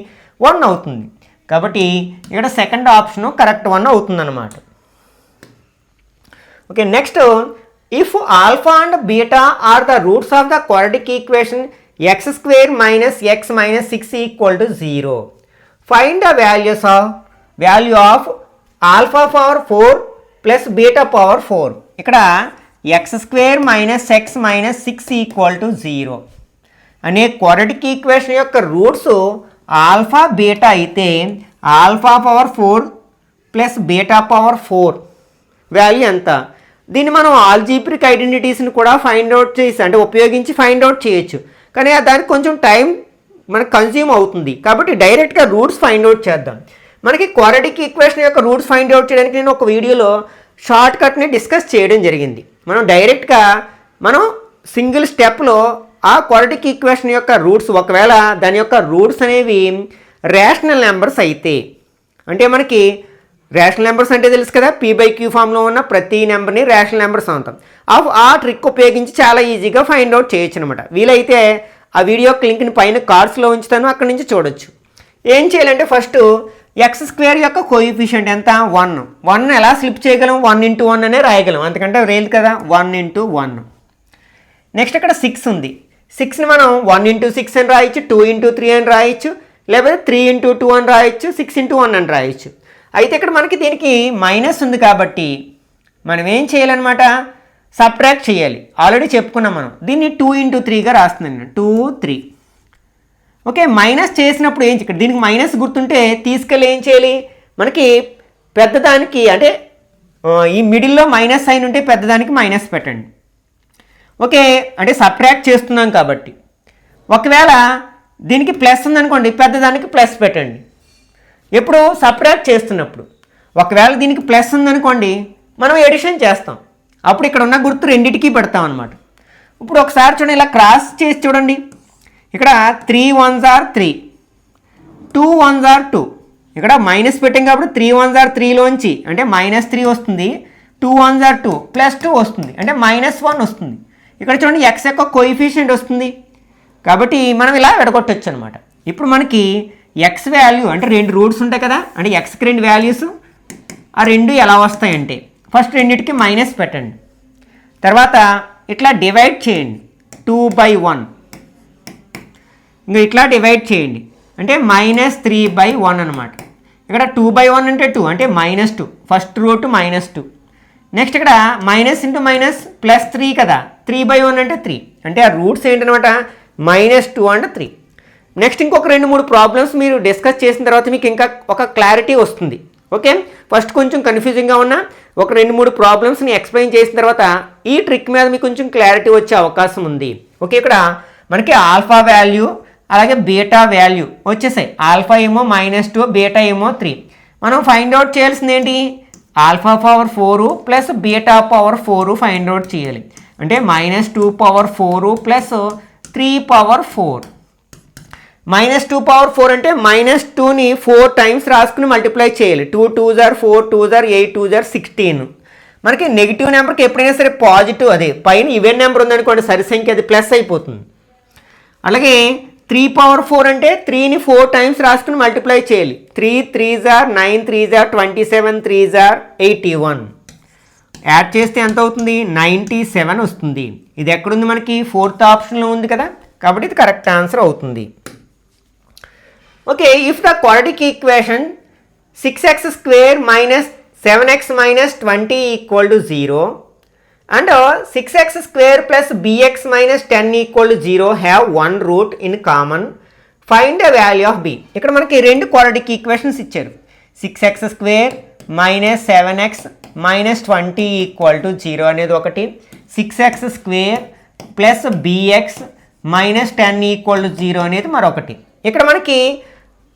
1 అవుతుంది. కాబట్టి ఇక్కడ సెకండ్ ఆప్షన్ కరెక్ట్ 1 అవుతుంది అన్నమాట. Okay, next, if alpha and beta are the roots of the quadratic equation x square minus x minus 6 equal to 0, find the value of alpha power 4 plus beta power 4. ఇక్కడ x square minus x minus 6 equal to 0 అనే quadratic equation యొక్క roots alpha beta అయితే alpha power 4 plus beta power 4 value ఎంత? దీన్ని మనం algebraic ఐడెంటిటీస్ని కూడా find out చేసి అంటే ఉపయోగించి ఫైండ్ అవుట్ చేయొచ్చు, కానీ దానికి కొంచెం టైం మనకు కన్జ్యూమ్ అవుతుంది. కాబట్టి డైరెక్ట్గా రూట్స్ ఫైండ్ అవుట్ చేద్దాం. మనకి క్వాడ్రాటిక్ ఈక్వేషన్ యొక్క రూట్స్ ఫైండ్ అవుట్ చేయడానికి నేను ఒక వీడియోలో షార్ట్ కట్ని డిస్కస్ చేయడం జరిగింది. మనం డైరెక్ట్గా సింగిల్ స్టెప్లో ఆ క్వాడ్రాటిక్ ఈక్వేషన్ యొక్క రూట్స్, ఒకవేళ దాని యొక్క రూట్స్ అనేవి రేషనల్ నెంబర్స్ అయితే, అంటే మనకి రేషనల్ నెంబర్స్ అంటే తెలుసు కదా, p/q ఫామ్లో ఉన్న ప్రతి నెంబర్ని రేషనల్ నెంబర్స్ అంటాం. ఆ ట్రిక్ ఉపయోగించి చాలా ఈజీగా ఫైండ్ అవుట్ చేయొచ్చు అనమాట. వీలైతే ఆ వీడియో లింక్ని పైన కార్డ్స్లో ఉంచుతాను, అక్కడి నుంచి చూడొచ్చు. ఏం చేయాలంటే ఫస్ట్ ఎక్స్ స్క్వేర్ యొక్క కోఎఫిషియంట్ ఎంత? 1 ఎలా స్లిప్ చేయగలం? 1 × 1 అనే రాయగలం, అందుకంటే రేలు కదా. 1 × 1. నెక్స్ట్ ఇక్కడ 6 ఉంది. 6ని మనం 1 × 6 అని రాయొచ్చు, 2 × 3 అని రాయొచ్చు, లేకపోతే 3 × 2 అని రాయొచ్చు, 6 × 1 అని రాయొచ్చు. అయితే ఇక్కడ మనకి దీనికి మైనస్ ఉంది కాబట్టి మనం ఏం చేయాలన్నమాట? సబ్ట్రాక్ట్ చేయాలి. ఆల్రెడీ చెప్పుకున్నాం మనం. దీన్ని 2 × 3గా రాస్తున్నాను, 2 3. ఓకే, మైనస్ చేసినప్పుడు ఇక్కడ దీనికి మైనస్ గుర్తుంటే తీసుకెళ్ళి ఏం చేయాలి? మనకి పెద్దదానికి అంటే ఈ మిడిల్లో మైనస్ సైన్ ఉంటే పెద్దదానికి మైనస్ పెట్టండి. ఓకే, అంటే సబ్ట్రాక్ట్ చేస్తున్నాం కాబట్టి. ఒకవేళ దీనికి ప్లస్ ఉందనుకోండి, పెద్దదానికి ప్లస్ పెట్టండి. ఎప్పుడు? సబ్ట్రాక్ట్ చేస్తున్నప్పుడు. ఒకవేళ దీనికి ప్లస్ ఉందనుకోండి, మనం ఎడిషన్ చేస్తాం, అప్పుడు ఇక్కడ ఉన్న గుర్తు రెండింటికి పెడతాం అనమాట. ఇప్పుడు ఒకసారి చూడండి, ఇలా క్రాస్ చేసి చూడండి. ఇక్కడ 3 1s are 3, 2 1s are 2. ఇక్కడ మైనస్ పెట్టాం కాబట్టి 3 1s are 3లోంచి అంటే -3 వస్తుంది, 2 1s are 2 +2 వస్తుంది, అంటే -1 వస్తుంది. ఇక్కడ చూడండి x యొక్క కోఎఫిషియంట్ వస్తుంది, కాబట్టి మనం ఇలా విడగొట్టచ్చు అనమాట. ఇప్పుడు మనకి x వాల్యూ అంటే 2 రూట్స్ ఉంటాయి కదా, అంటే xకి 2 వాల్యూస్, ఆ 2 ఎలా వస్తాయంటే ఫస్ట్ రెండింటికి మైనస్ పెట్టండి, తర్వాత ఇట్లా డివైడ్ చేయండి 2/1, ఇంకా ఇట్లా డివైడ్ చేయండి అంటే -3/1 అనమాట. ఇక్కడ 2/1 అంటే 2 అంటే -2, ఫస్ట్ రూట్ -2. నెక్స్ట్ ఇక్కడ మైనస్ ఇంటూ మైనస్ ప్లస్ 3 కదా, 3/1 అంటే 3, అంటే ఆ రూట్స్ ఏంటనమాట -2 అంటే 3. నెక్స్ట్ ఇంకొక 2-3 ప్రాబ్లమ్స్ మీరు డిస్కస్ చేసిన తర్వాత మీకు ఇంకా ఒక క్లారిటీ వస్తుంది. ఓకే, ఫస్ట్ కొంచెం కన్ఫ్యూజింగ్గా ఉన్న ఒక 2-3 ప్రాబ్లమ్స్ని ఎక్స్ప్లెయిన్ చేసిన తర్వాత ఈ ట్రిక్ మీద మీకు కొంచెం క్లారిటీ వచ్చే అవకాశం ఉంది. ఓకే, ఇక్కడ మనకి ఆల్ఫా వాల్యూ అలాగే బీటా వాల్యూ వచ్చేసాయి. ఆల్ఫా ఏమో -2, బీటా ఏమో 3. మనం ఫైండ్ అవుట్ చేయాల్సింది ఏంటి, alpha power 4 plus beta power 4 find out చేయాలి. అంటే -2 పవర్ 4 ప్లస్ 3 పవర్ 4. -2 పవర్ 4 అంటే -2ని 4 టైమ్స్ రాసుకుని మల్టిప్లై చేయాలి. 2 2s are 4, 2s are 8, 2s are 16. మనకి నెగిటివ్ నెంబర్కి ఎప్పుడైనా సరే పాజిటివ్ అదే పైన ఈవెన్ నెంబర్ ఉందనుకోండి సరి సంఖ్య అది ప్లస్ అయిపోతుంది. అలాగే 3 పవర్ 4 అంటే 3ని 4 టైమ్స్ రాసుకుని మల్టిప్లై చేయాలి. 3 3s are 9, 3s are 27, 3s are 81. Add చేస్తే ఎంత అవుతుంది, 97 వస్తుంది. ఇది ఎక్కడుంది, మనకి 4th ఆప్షన్లో ఉంది కదా, కాబట్టి ఇది కరెక్ట్ ఆన్సర్ అవుతుంది. Okay, if the quadratic equation 6x square minus 7x minus 20 equal to 0 and 6x square plus bx minus 10 equal to 0 have one root in common, find the value of b. ఇక్కడ మనకి రెండు quadratic equations ఇచ్చారు. 6x square minus 7x minus 20 equal to 0 అనేది ఒకటి, 6x square plus bx minus 10 equal to 0 అనేది మరొకటి. ఇక్కడ మనకి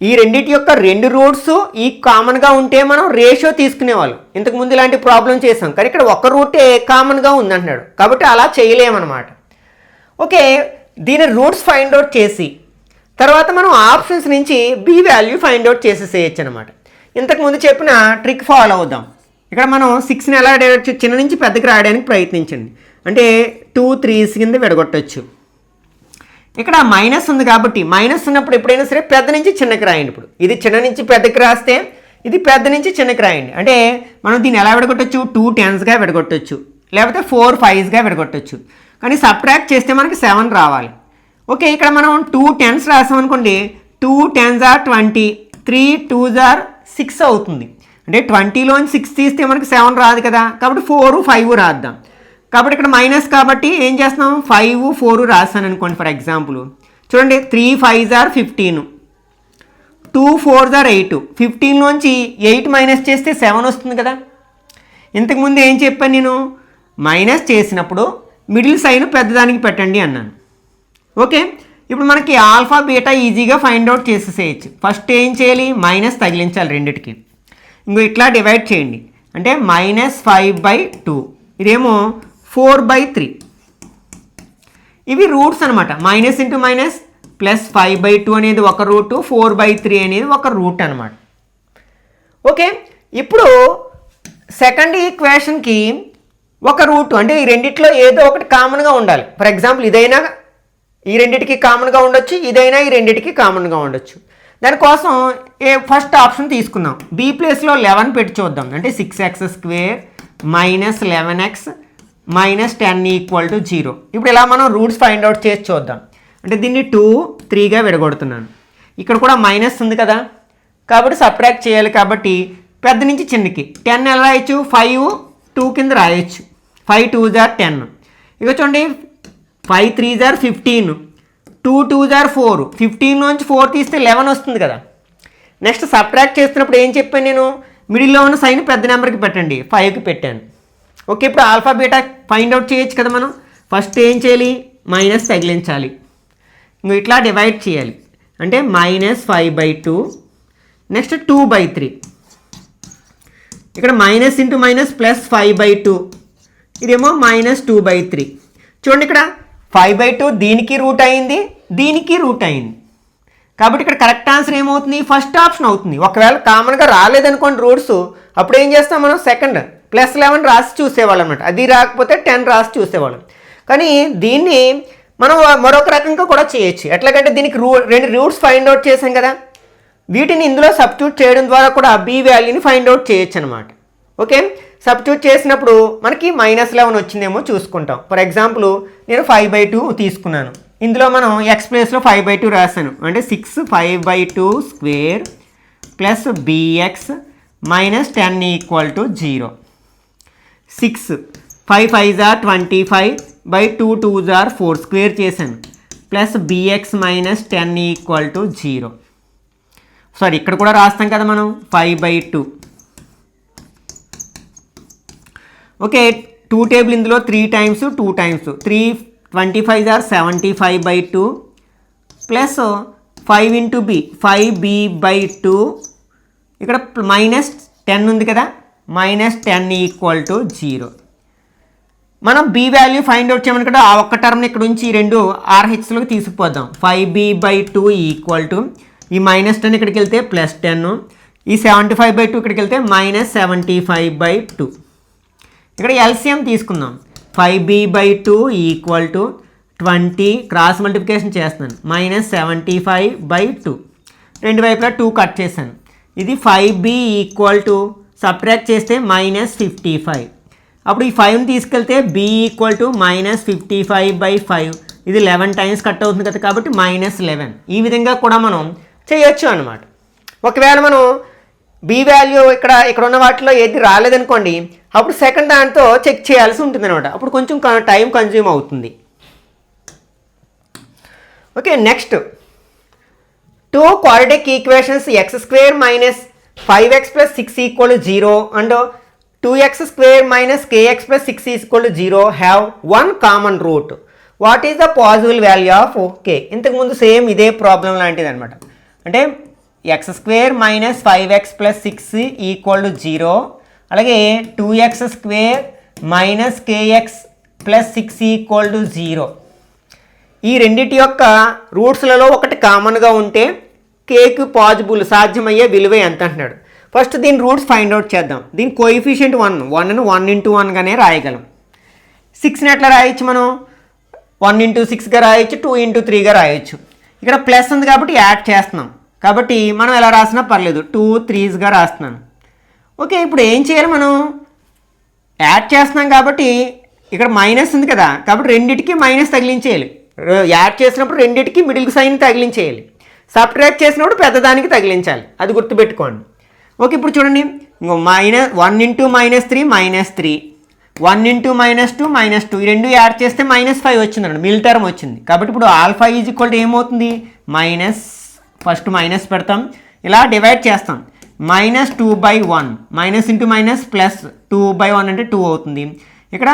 ఈ రెండింటి యొక్క రెండు రూట్స్ ఈ కామన్గా ఉంటే మనం రేషియో తీసుకునేవాళ్ళం. ఇంతకుముందు ఇలాంటి ప్రాబ్లం చేసాం, కానీ ఇక్కడ ఒక రూటే కామన్గా ఉందంటున్నాడు కాబట్టి అలా చేయలేమన్నమాట. ఓకే, దీని రూట్స్ ఫైండ్ అవుట్ చేసి తర్వాత మనం ఆప్షన్స్ నుంచి బి వాల్యూ ఫైండ్ అవుట్ చేసేసేయచ్చు అనమాట. ఇంతకుముందు చెప్పిన ట్రిక్ ఫాలో అవుదాం. ఇక్కడ మనం 6ని ఎలా చిన్న నుంచి పెద్దకి రాయడానికి ప్రయత్నించండి. అంటే 2 3s కింద విడగొట్టచ్చు. ఇక్కడ మైనస్ ఉంది కాబట్టి మైనస్ ఉన్నప్పుడు ఎప్పుడైనా సరే పెద్ద నుంచి చిన్నకి రాయండి. ఇప్పుడు ఇది చిన్న నుంచి పెద్దకి రాస్తే ఇది పెద్ద నుంచి చిన్నకి రాయండి. అంటే మనం దీన్ని ఎలా విడగొట్టచ్చు, 2 10sగా విడగొట్టచ్చు, లేకపోతే 4 5sగా విడగొట్టచ్చు. కానీ సబ్ట్రాక్ట్ చేస్తే మనకి 7 రావాలి. ఓకే, ఇక్కడ మనం 2 10s రాసామనుకోండి, 2 10s are 20, 3 2s are 6 అవుతుంది. అంటే 20లోంచి 6 తీస్తే మనకి 7 రాదు కదా, కాబట్టి 4 5 రాద్దాం. కాబట్టి ఇక్కడ మైనస్ కాబట్టి ఏం చేస్తున్నాం, 5 4 రాస్తాను అనుకోండి. ఫర్ ఎగ్జాంపుల్ చూడండి, 3 5s are 15, 2 4s are 8. 15లోంచి 8 minus చేస్తే 7 వస్తుంది కదా. ఇంతకుముందు ఏం చెప్పాను నేను, మైనస్ చేసినప్పుడు మిడిల్ సైన్ పెద్దదానికి పెట్టండి అన్నాను. ఓకే, ఇప్పుడు మనకి ఆల్ఫా బీటా ఈజీగా ఫైండ్ అవుట్ చేసేసేయచ్చు. ఫస్ట్ ఏం చేయాలి, మైనస్ తగిలించాలి రెండిటికి. ఇంకో ఇట్లా డివైడ్ చేయండి. అంటే -5/2, ఇదేమో 4/3. ఇవి రూట్స్ అనమాట. మైనస్ ఇంటూ మైనస్ ప్లస్ 5/2 అనేది ఒక రూటు, 4/3 అనేది ఒక రూట్ అనమాట. ఓకే, ఇప్పుడు సెకండ్ ఈక్వేషన్కి ఒక రూట్, అంటే ఈ రెండిట్లో ఏదో ఒకటి కామన్గా ఉండాలి. ఫర్ ఎగ్జాంపుల్ ఇదైనా ఈ రెండిటికి కామన్గా ఉండొచ్చు, ఇదైనా ఈ రెండిటికి కామన్గా ఉండొచ్చు. దానికోసం ఫస్ట్ ఆప్షన్ తీసుకుందాం. బి ప్లేస్లో 11 పెట్టి చూద్దాం. అంటే 6x square minus 11x minus 10 equal to 0. ఇప్పుడు ఇలా మనం రూట్స్ ఫైండ్ అవుట్ చేసి చూద్దాం. అంటే దీన్ని 2 3గా విడగొడుతున్నాను. ఇక్కడ కూడా మైనస్ ఉంది కదా, కాబట్టి సబ్ట్రాక్ట్ చేయాలి. కాబట్టి పెద్ద నుంచి చిన్నకి 10 ఎలా రాయొచ్చు, 5 2 కింద రాయొచ్చు. 5 2s are 10. ఇక చూడండి, 5 3s are 15, 2 2s are 4. 15లోంచి 4 తీస్తే 11 వస్తుంది కదా. నెక్స్ట్ సబ్ట్రాక్ట్ చేస్తున్నప్పుడు ఏం చెప్పాను నేను, మిడిల్లో ఉన్న సైన్ పెద్ద నెంబర్కి పెట్టండి, 5కి పెట్టాను. ఓకే, ఇప్పుడు ఆల్ఫా బీటా ఫైండ్ అవుట్ చేయొచ్చు కదా. మనం ఫస్ట్ ఏం చేయాలి, మైనస్ తగిలించాలి. ఇంకో ఇట్లా డివైడ్ చేయాలి. అంటే -5/2, నెక్స్ట్ 2/3. ఇక్కడ మైనస్ ఇంటూ మైనస్ ప్లస్ 5/2, ఇదేమో -2/3. చూడండి, ఇక్కడ 5/2 దీనికి రూట్ అయింది, దీనికి రూట్ అయింది. కాబట్టి ఇక్కడ కరెక్ట్ ఆన్సర్ ఏమవుతుంది, ఫస్ట్ ఆప్షన్ అవుతుంది. ఒకవేళ కామన్గా రాలేదనుకోండి రూట్స్, అప్పుడు ఏం చేస్తాం మనం, సెకండ్ +11 రాసి చూసేవాళ్ళం అనమాట. అది రాకపోతే 10 రాసి చూసేవాళ్ళం. కానీ దీన్ని మనం మరొక రకంగా కూడా చేయొచ్చు. ఎట్లాగంటే దీనికి రెండు రూట్స్ ఫైండ్ అవుట్ చేసాం కదా, వీటిని ఇందులో సబ్స్టిట్యూట్ చేయడం ద్వారా కూడా బి వాల్యూని ఫైండ్ అవుట్ చేయొచ్చు అనమాట. ఓకే, సబ్స్టిట్యూట్ చేసినప్పుడు మనకి -11 వచ్చిందేమో చూసుకుంటాం. ఫర్ ఎగ్జాంపుల్ నేను 5/2 తీసుకున్నాను. ఇందులో మనం x ప్లేస్లో 5/2 రాశాను. అంటే 6 5/2 square plus bx minus 10 equal to 0. 6 5 5 or 25/2 square చేశాను plus bx minus 10 equal to 0. Sorry ఇక్కడ కూడా రాస్తాం కదా మనం 5/2. ఓకే 2 టేబుల్ ఇందులో 3 times 2 times 3 25 or 75/2 plus 5 into B 5b/2 ఇక్కడ మైనస్ 10 ఉంది కదా మైనస్ 10 ఈక్వల్ టు 0. మనం బి వాల్యూ ఫైండ్ అవుట్ చేయమని కూడా ఆ ఒక్క టర్మ్ని ఇక్కడ నుంచి 2 RHSలోకి తీసుకుపోదాం. 5b/2 ఈక్వల్ టు ఈ మైనస్ 10 ఇక్కడికి వెళ్తే ప్లస్ 10, ఈ 75/2 ఇక్కడికి వెళ్తే మైనస్ 75/2. ఇక్కడ ఎల్సిఎం తీసుకుందాం. 5b/2 equal to 20 cross multiplication చేస్తున్నాను మైనస్ 75/2 రెండు వైపులా 2 కట్ చేశాను. ఇది 5b ఈక్వల్ టు సబ్ట్రాక్ట్ చేస్తే మైనస్ 55. అప్పుడు ఈ 5ని తీసుకెళ్తే b ఈక్వల్ టు మైనస్ 55/5 ఇది 11 టైమ్స్ కట్ అవుతుంది కదా కాబట్టి మైనస్ 11. ఈ విధంగా కూడా మనం చేయొచ్చు అన్నమాట. ఒకవేళ మనం బి వాల్యూ ఇక్కడ ఉన్న వాటిలో ఏది రాలేదనుకోండి అప్పుడు సెకండ్ దాంతో చెక్ చేయాల్సి ఉంటుంది అనమాట. అప్పుడు కొంచెం టైం కన్జ్యూమ్ అవుతుంది. Okay next 2 quadratic equations x² minus 5x plus 6 equal 0 and 2x² minus kx plus 6 equal 0 have one common root. What is the possible value of okay. ఇంతకుముందు సేమ్ ఇదే problem లాంటిది అనమాట. అంటే x² minus 5x plus 6 equal 0 అలాగే 2x² minus kx plus 6 equal 0. ఈ రెండింటి యొక్క రూట్స్లలో ఒకటి కామన్గా ఉంటే కేకు పాజిబుల్ సాధ్యమయ్యే విలువ ఎంత అంటున్నాడు. ఫస్ట్ దీని రూట్స్ ఫైండ్ అవుట్ చేద్దాం. దీని కోఎఫిషియంట్ 1ను 1 ఇంటూ 1గానే రాయగలం. 6ని ఎట్లా రాయొచ్చు మనం 1 ఇంటూ 6గా రాయొచ్చు 2 ఇంటూ 3గా రాయొచ్చు. ఇక్కడ ప్లస్ ఉంది కాబట్టి యాడ్ చేస్తున్నాం కాబట్టి మనం ఎలా రాసినా పర్లేదు 2 3గా రాస్తున్నాను. ఓకే ఇప్పుడు ఏం చేయాలి మనం యాడ్ చేస్తున్నాం కాబట్టి ఇక్కడ మైనస్ ఉంది కదా కాబట్టి రెండింటికి మైనస్ తగిలించేయాలి. యాడ్ చేసినప్పుడు రెండింటికి మిడిల్ సైన్ తగిలించేయాలి. సబ్ట్రాక్ట్ చేసినప్పుడు పెద్దదానికి తగిలించాలి. అది గుర్తుపెట్టుకోండి. ఓకే ఇప్పుడు చూడండి మైనస్ 1 ఇంటూ -3 -3 1 ఇంటూ -2 -2 ఈ రెండు యాడ్ చేస్తే -5 వచ్చిందండి మిడిల్ టర్మ్ వచ్చింది. కాబట్టి ఇప్పుడు ఆల్ఫా ఈజ్ ఈక్వల్ టు ఏమవుతుంది మైనస్ ఫస్ట్ మైనస్ పెడతాం ఇలా డివైడ్ చేస్తాం -2/1 మైనస్ ఇంటూ మైనస్ ప్లస్ 2/1 అంటే 2 అవుతుంది. ఇక్కడ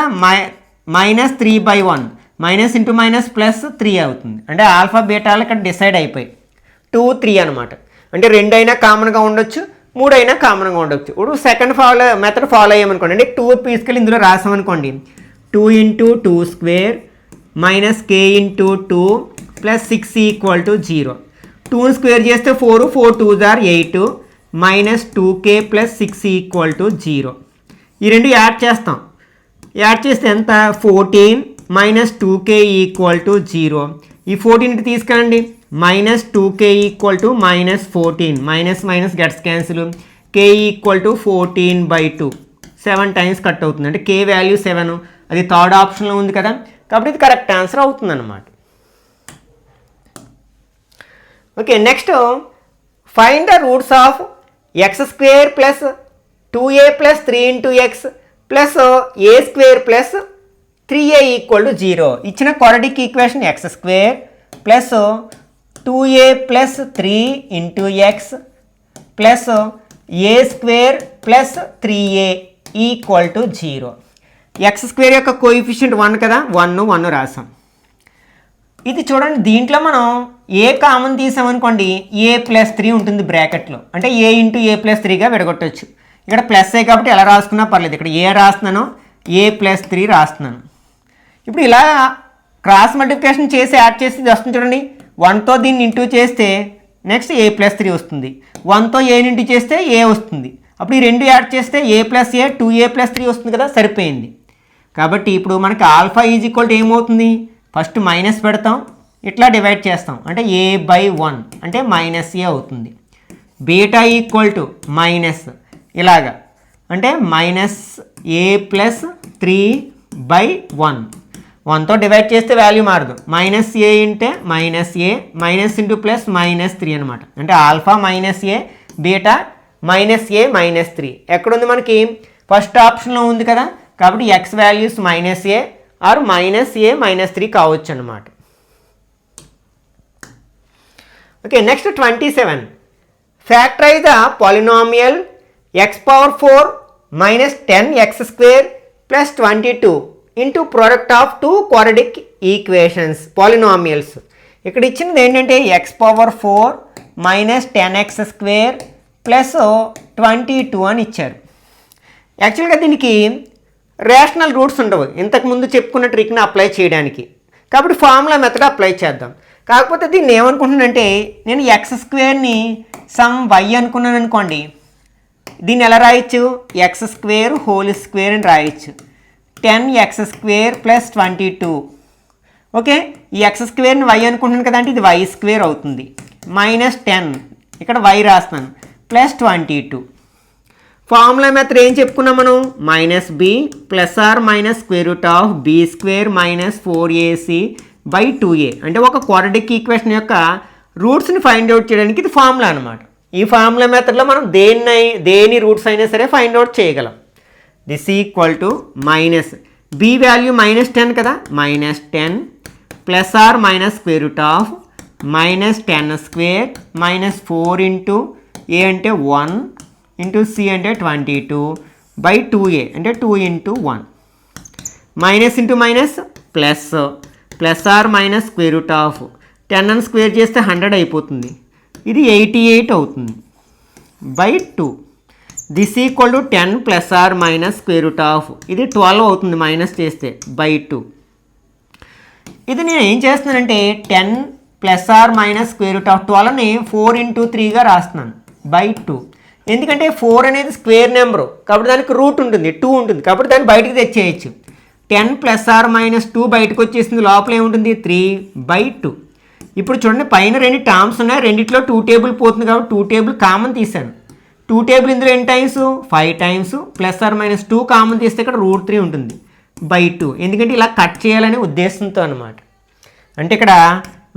-3/1 మైనస్ ఇంటూ మైనస్ ప్లస్ 3 అవుతుంది. అంటే ఆల్ఫా బీటాలు ఇక్కడ డిసైడ్ అయిపోయి 2 3 అనమాట. అంటే 2 అయినా కామన్గా ఉండొచ్చు 3 అయినా కామన్గా ఉండొచ్చు. ఇప్పుడు సెకండ్ మెథడ్ ఫాలో అయ్యామనుకోండి అంటే 2 తీసుకెళ్ళి ఇందులో రాసామనుకోండి 2 into 2 square minus k into 2 plus 6 equal to 0. 2ని స్క్వేర్ చేస్తే 4 4 2s are 8 minus 2k plus 6 equal to 0. ఈ రెండు యాడ్ చేస్తాం. యాడ్ చేస్తే ఎంత 14 మైనస్ 2k ఈక్వల్ టు 0. ఈ 14కి తీసుకెళ్ళండి minus 2k equal to minus 14 minus minus gets cancel k equal to 14/2 7 times cut అవుతుంది. అంటే k వాల్యూ 7 అది థర్డ్ ఆప్షన్లో ఉంది కదా కాబట్టి ఇది కరెక్ట్ ఆన్సర్ అవుతుంది అన్నమాట. Okay next find the roots of x² plus 2a plus 3 into X plus a² plus 3a equal to 0. ఇచ్చిన quadratic equation x² plus 2a plus 3 into X plus a² plus 3a equal to 0. x² యొక్క coefficient 1 కదా 1 రాసాం. ఇది చూడండి దీంట్లో మనం a common తీసామనుకోండి a+3 ఉంటుంది బ్రాకెట్లో అంటే a ఇంటూ a+3గా విడగొట్టవచ్చు. ఇక్కడ ప్లస్ ఏ కాబట్టి ఎలా రాసుకున్నా పర్లేదు. ఇక్కడ ఏ రాస్తున్నాను a+3 రాస్తున్నాను. ఇప్పుడు ఇలా క్రాస్ మల్టిప్లికేషన్ చేసి యాడ్ చేసి వస్తుంది చూడండి 1తో దీన్ని ఇంటూ చేస్తే నెక్స్ట్ a+3 వస్తుంది. 1తో a ఇంటూ చేస్తే a వస్తుంది. అప్పుడు ఈ రెండు యాడ్ చేస్తే a+a 2a+3 వస్తుంది కదా సరిపోయింది. కాబట్టి ఇప్పుడు మనకి ఆల్ఫా ఈజ్ ఈక్వల్ టు ఏమవుతుంది ఫస్ట్ మైనస్ పెడతాం ఇట్లా డివైడ్ చేస్తాం అంటే a/1 అంటే -a అవుతుంది. బీటా ఈక్వల్ టు మైనస్ ఇలాగా అంటే -a+3/1 1తో డివైడ్ చేస్తే వాల్యూ మారదు -a అంటే -a మైనస్ ఇంటూ ప్లస్ -3 అనమాట. అంటే ఆల్ఫా -a బీటా -a -3 ఎక్కడుంది మనకి ఫస్ట్ ఆప్షన్లో ఉంది కదా కాబట్టి X values -a or -a -3 కావచ్చు అన్నమాట. Okay, next 27. Factorize the polynomial x⁴ minus 10x² plus 22 into product of two quadratic equations polynomials. ఇక్కడ ఇచ్చినది ఏంటంటే x⁴ minus 10x² ప్లస్ 22 అని ఇచ్చారు. యాక్చువల్గా దీనికి రేషనల్ రూట్స్ ఉండవు, ఇంతకుముందు చెప్పుకున్న ట్రిక్ని అప్లై చేయడానికి. కాబట్టి ఫార్ములా మెథడ్ అప్లై చేద్దాం. కాకపోతే దీన్ని ఏమనుకుంటున్నానంటే, నేను x² సమ్ y అనుకున్నాను అనుకోండి, దీన్ని ఎలా రాయొచ్చు, x² అని రాయొచ్చు. 10x² plus 22. ఓకే, ఈ x² y అనుకుంటున్నాను కదా, అంటే ఇది y² అవుతుంది. -10 ఇక్కడ y రాస్తున్నాను ప్లస్ 22. ఫార్ములా మెథడ్ ఏం చెప్పుకున్నాం మనం, -b plus or minus √b² - 4ac/2a. అంటే ఒక క్వాడ్రాటిక్ ఈక్వేషన్ యొక్క రూట్స్ని ఫైండ్ అవుట్ చేయడానికి ఇది ఫార్ములా అనమాట. ఈ ఫార్ములా మెథడ్లో మనం దేని రూట్స్ అయినా సరే ఫైండ్ అవుట్ చేయగలం. This equal to minus b value -10 కదా, -10 plus or minus -10² -4 into a అంటే 1 ఇంటూ c అంటే 22/2a అంటే 2 into 1. Minus into minus plus, plus or minus √10 అని స్క్వేర్ చేస్తే 100 అయిపోతుంది, ఇది 88 అవుతుంది /2. This equal to 10 plus or minus ఇది 12 అవుతుంది మైనస్ చేస్తే /2. ఇది నేను ఏం చేస్తున్నానంటే 10 ప్లస్ ఆర్ మైనస్ √12ని 4 ఇంటూ 3గా రాస్తున్నాను /2. ఎందుకంటే 4 అనేది స్క్వేర్ నెంబరు కాబట్టి దానికి రూట్ ఉంటుంది, 2 ఉంటుంది, కాబట్టి దాన్ని బయటకు తెచ్చేయచ్చు. 10 ప్లస్ ఆర్ మైనస్ 2 బయటకు వచ్చేసింది, లోపల ఏముంటుంది 3/2. ఇప్పుడు చూడండి, పైన 2 టర్మ్స్ ఉన్నాయి, రెండిట్లో 2 టేబుల్ పోతుంది కాబట్టి 2 టేబుల్ కామన్ తీశాను. 2 టేబుల్ ఇందులో ఎన్ని times, 5 times, plus or minus 2 common తీస్తే ఇక్కడ √3 ఉంటుంది /2. ఎందుకంటే ఇలా కట్ చేయాలనే ఉద్దేశంతో అనమాట. అంటే ఇక్కడ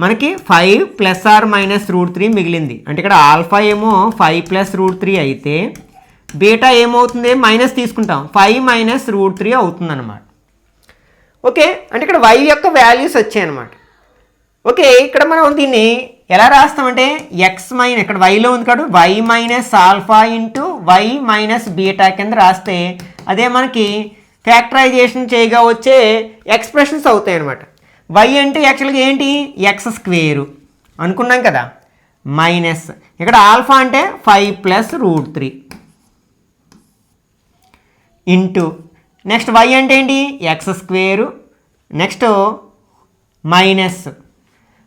మనకి 5 ప్లస్ ఆర్ మైనస్ √3 మిగిలింది. అంటే ఇక్కడ ఆల్ఫా ఏమో 5 ప్లస్ √3 అయితే బీటా ఏమవుతుంది, మైనస్ తీసుకుంటాం, 5 మైనస్ √3 అవుతుంది అనమాట. ఓకే, అంటే ఇక్కడ y యొక్క వాల్యూస్ వచ్చాయి అనమాట. ఓకే, ఇక్కడ మనం దీన్ని ఎలా రాస్తామంటే ఇక్కడ వైలో ఉంది కాబట్టి y minus alpha into y minus beta కింద రాస్తే అదే మనకి ఫ్యాక్టరైజేషన్ చేయగా వచ్చే ఎక్స్ప్రెషన్స్ అవుతాయి అనమాట. y అంటే యాక్చువల్గా ఏంటి, x² అనుకున్నాం కదా, మైనస్ ఇక్కడ ఆల్ఫా అంటే 5 ప్లస్ √3 ఇంటూ నెక్స్ట్ y అంటే ఏంటి, x², నెక్స్ట్ మైనస్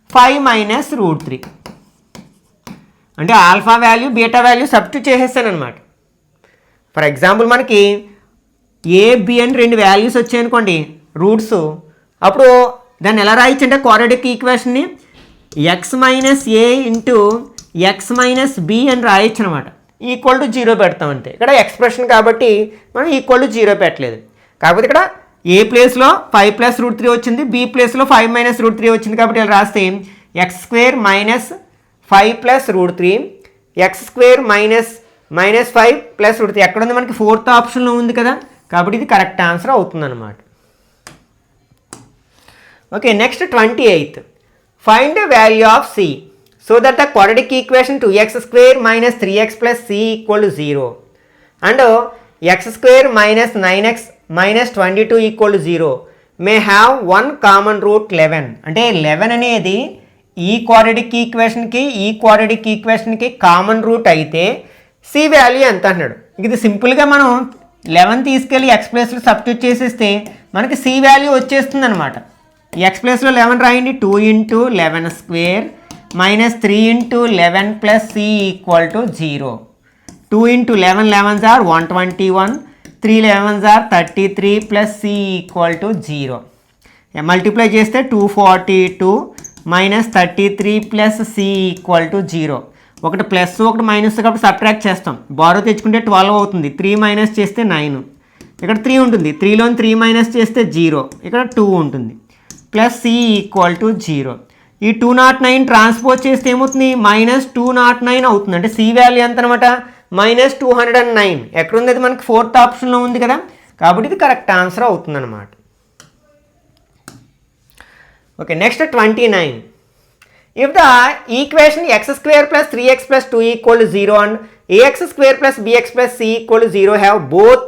5 మైనస్ √3. అంటే alpha value beta value substitute చేసేస్తాను అనమాట. ఫర్ ఎగ్జాంపుల్ మనకి ఏ బి అని 2 వాల్యూస్ వచ్చాయనుకోండి రూట్స్, అప్పుడు దాన్ని ఎలా రాయొచ్చు అంటే క్వాడ్రాటిక్ ఈక్వేషన్ని x minus a into x minus b అని రాయొచ్చు అనమాట. ఈక్వల్ టు 0 పెడతాం అంతే. ఇక్కడ ఎక్స్ప్రెషన్ కాబట్టి మనం ఈక్వల్ టు 0 పెట్టలేదు. కాకపోతే ఇక్కడ ఏ ప్లేస్లో 5 ప్లస్ √3 వచ్చింది, బి ప్లేస్లో 5 మైనస్ √3 వచ్చింది కాబట్టి ఇలా రాస్తే x² minus 5 plus √3 x² minus 5 plus √3 ఎక్కడ ఉంది, మనకి 4th ఆప్షన్లో ఉంది కదా, కాబట్టి ఇది కరెక్ట్ ఆన్సర్ అవుతుంది అనమాట. Okay, next 28. Find the value of c so that the quadratic equation 2x² minus 3x plus c equal to 0 and x² minus 9x minus 22 equal to 0 may have one common root 11. అంటే 11 అనేది ఈ quadratic ఈక్వేషన్కి common root అయితే c value ఎంత అన్నాడు. ఇది సింపుల్గా మనం 11 తీసుకెళ్ళి x ప్లేస్లో సబ్స్టిట్యూట్ చేసేస్తే మనకి c వాల్యూ వచ్చేస్తుంది అనమాట. ఈ x ప్లేస్లో 11 రాయండి, 2 into 11² minus 3 into 11 plus c equal to 0. 2 into 11 11s are 121, 3 11s are 33 plus c equal to 0. Multiply చేస్తే 242 minus 33 plus c equal to 0. ఒకటి ప్లస్ ఒకటి మైనస్ కాబట్టి సబ్ట్రాక్ట్ చేస్తాం, బారో తెచ్చుకుంటే 12 అవుతుంది, 3 మైనస్ చేస్తే 9, ఇక్కడ 3 ఉంటుంది, 3లో 3 మైనస్ చేస్తే 0, ఇక్కడ 2 ఉంటుంది, ప్లస్ c ఈక్వల్ టు 0. ఈ 209 ట్రాన్స్పోజ్ చేస్తే ఏమవుతుంది, మైనస్ 209 అవుతుంది. అంటే c వాల్యూ ఎంత అనమాట, -209. ఎక్కడుంది అది, మనకి 4th ఆప్షన్లో ఉంది కదా, కాబట్టి ఇది కరెక్ట్ ఆన్సర్ అవుతుందన్నమాట. Okay, next 29. If the equation x square plus 3x plus 2 equal to 0 and ax square plus bx plus c equal to 0 have both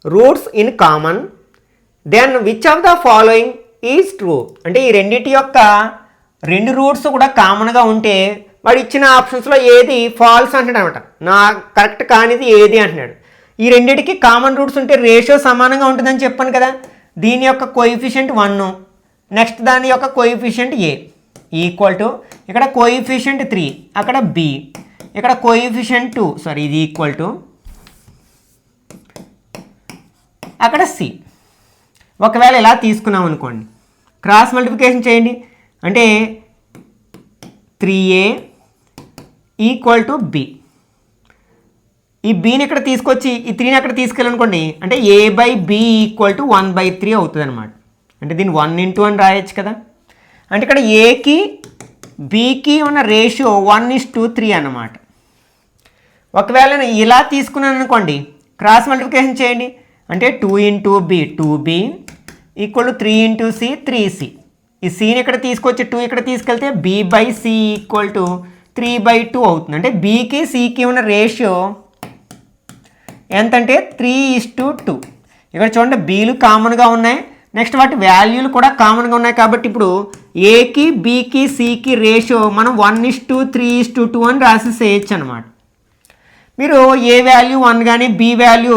roots in common, then which of the following is true? అంటే ఈ రెండిటి యొక్క రెండు roots కూడా కామన్గా ఉంటే వాడు ఇచ్చిన ఆప్షన్స్లో ఏది ఫాల్స్ అంటున్నాడు అనమాట. నా కరెక్ట్ కానిది ఏది అంటున్నాడు. ఈ రెండిటికి కామన్ రూట్స్ ఉంటే రేషియో సమానంగా ఉంటుందని చెప్పాను కదా. దీని యొక్క కోఎఫిషియంట్ 1, నెక్స్ట్ దాని యొక్క కోఎఫిషియంట్ a ఈక్వల్ టు ఇక్కడ కోఎఫిషియంట్ 3, అక్కడ b, ఇక్కడ కోఎఫిషియంట్ 2, సారీ ఇది ఈక్వల్ టు అక్కడ c. ఒకవేళ ఇలా తీసుకున్నాం అనుకోండి, క్రాస్ మల్టిప్లికేషన్ చేయండి, అంటే 3a ఈక్వల్ టు b. ఈ bని ఇక్కడ తీసుకొచ్చి ఈ 3ని అక్కడ తీసుకెళ్ళనుకోండి, అంటే a/b ఈక్వల్ టు 1/3 అవుతుంది అనమాట. అంటే దీన్ని 1 into అని రాయొచ్చు కదా. అంటే ఇక్కడ ఏకి బీకి ఉన్న రేషియో 1:3 అన్నమాట. ఒకవేళ నేను ఇలా తీసుకున్నాను అనుకోండి, క్రాస్ మల్టిప్లికేషన్ చేయండి, అంటే 2 into b 2b equal to 3 into c 3c. ఈ cని ఇక్కడ తీసుకొచ్చి 2 ఇక్కడ తీసుకెళ్తే b/c ఈక్వల్ టు 3/2 అవుతుంది. అంటే bకి cకి ఉన్న రేషియో ఎంతంటే 3:2. ఇక్కడ చూడండి bలు కామన్గా ఉన్నాయి, నెక్స్ట్ వాటి వాల్యూలు కూడా కామన్గా ఉన్నాయి. కాబట్టి ఇప్పుడు ఏకి బీకి సికి రేషియో మనం 1:3:2 అని రాసేసేయచ్చు అనమాట. మీరు ఏ వాల్యూ 1 కానీ బి వాల్యూ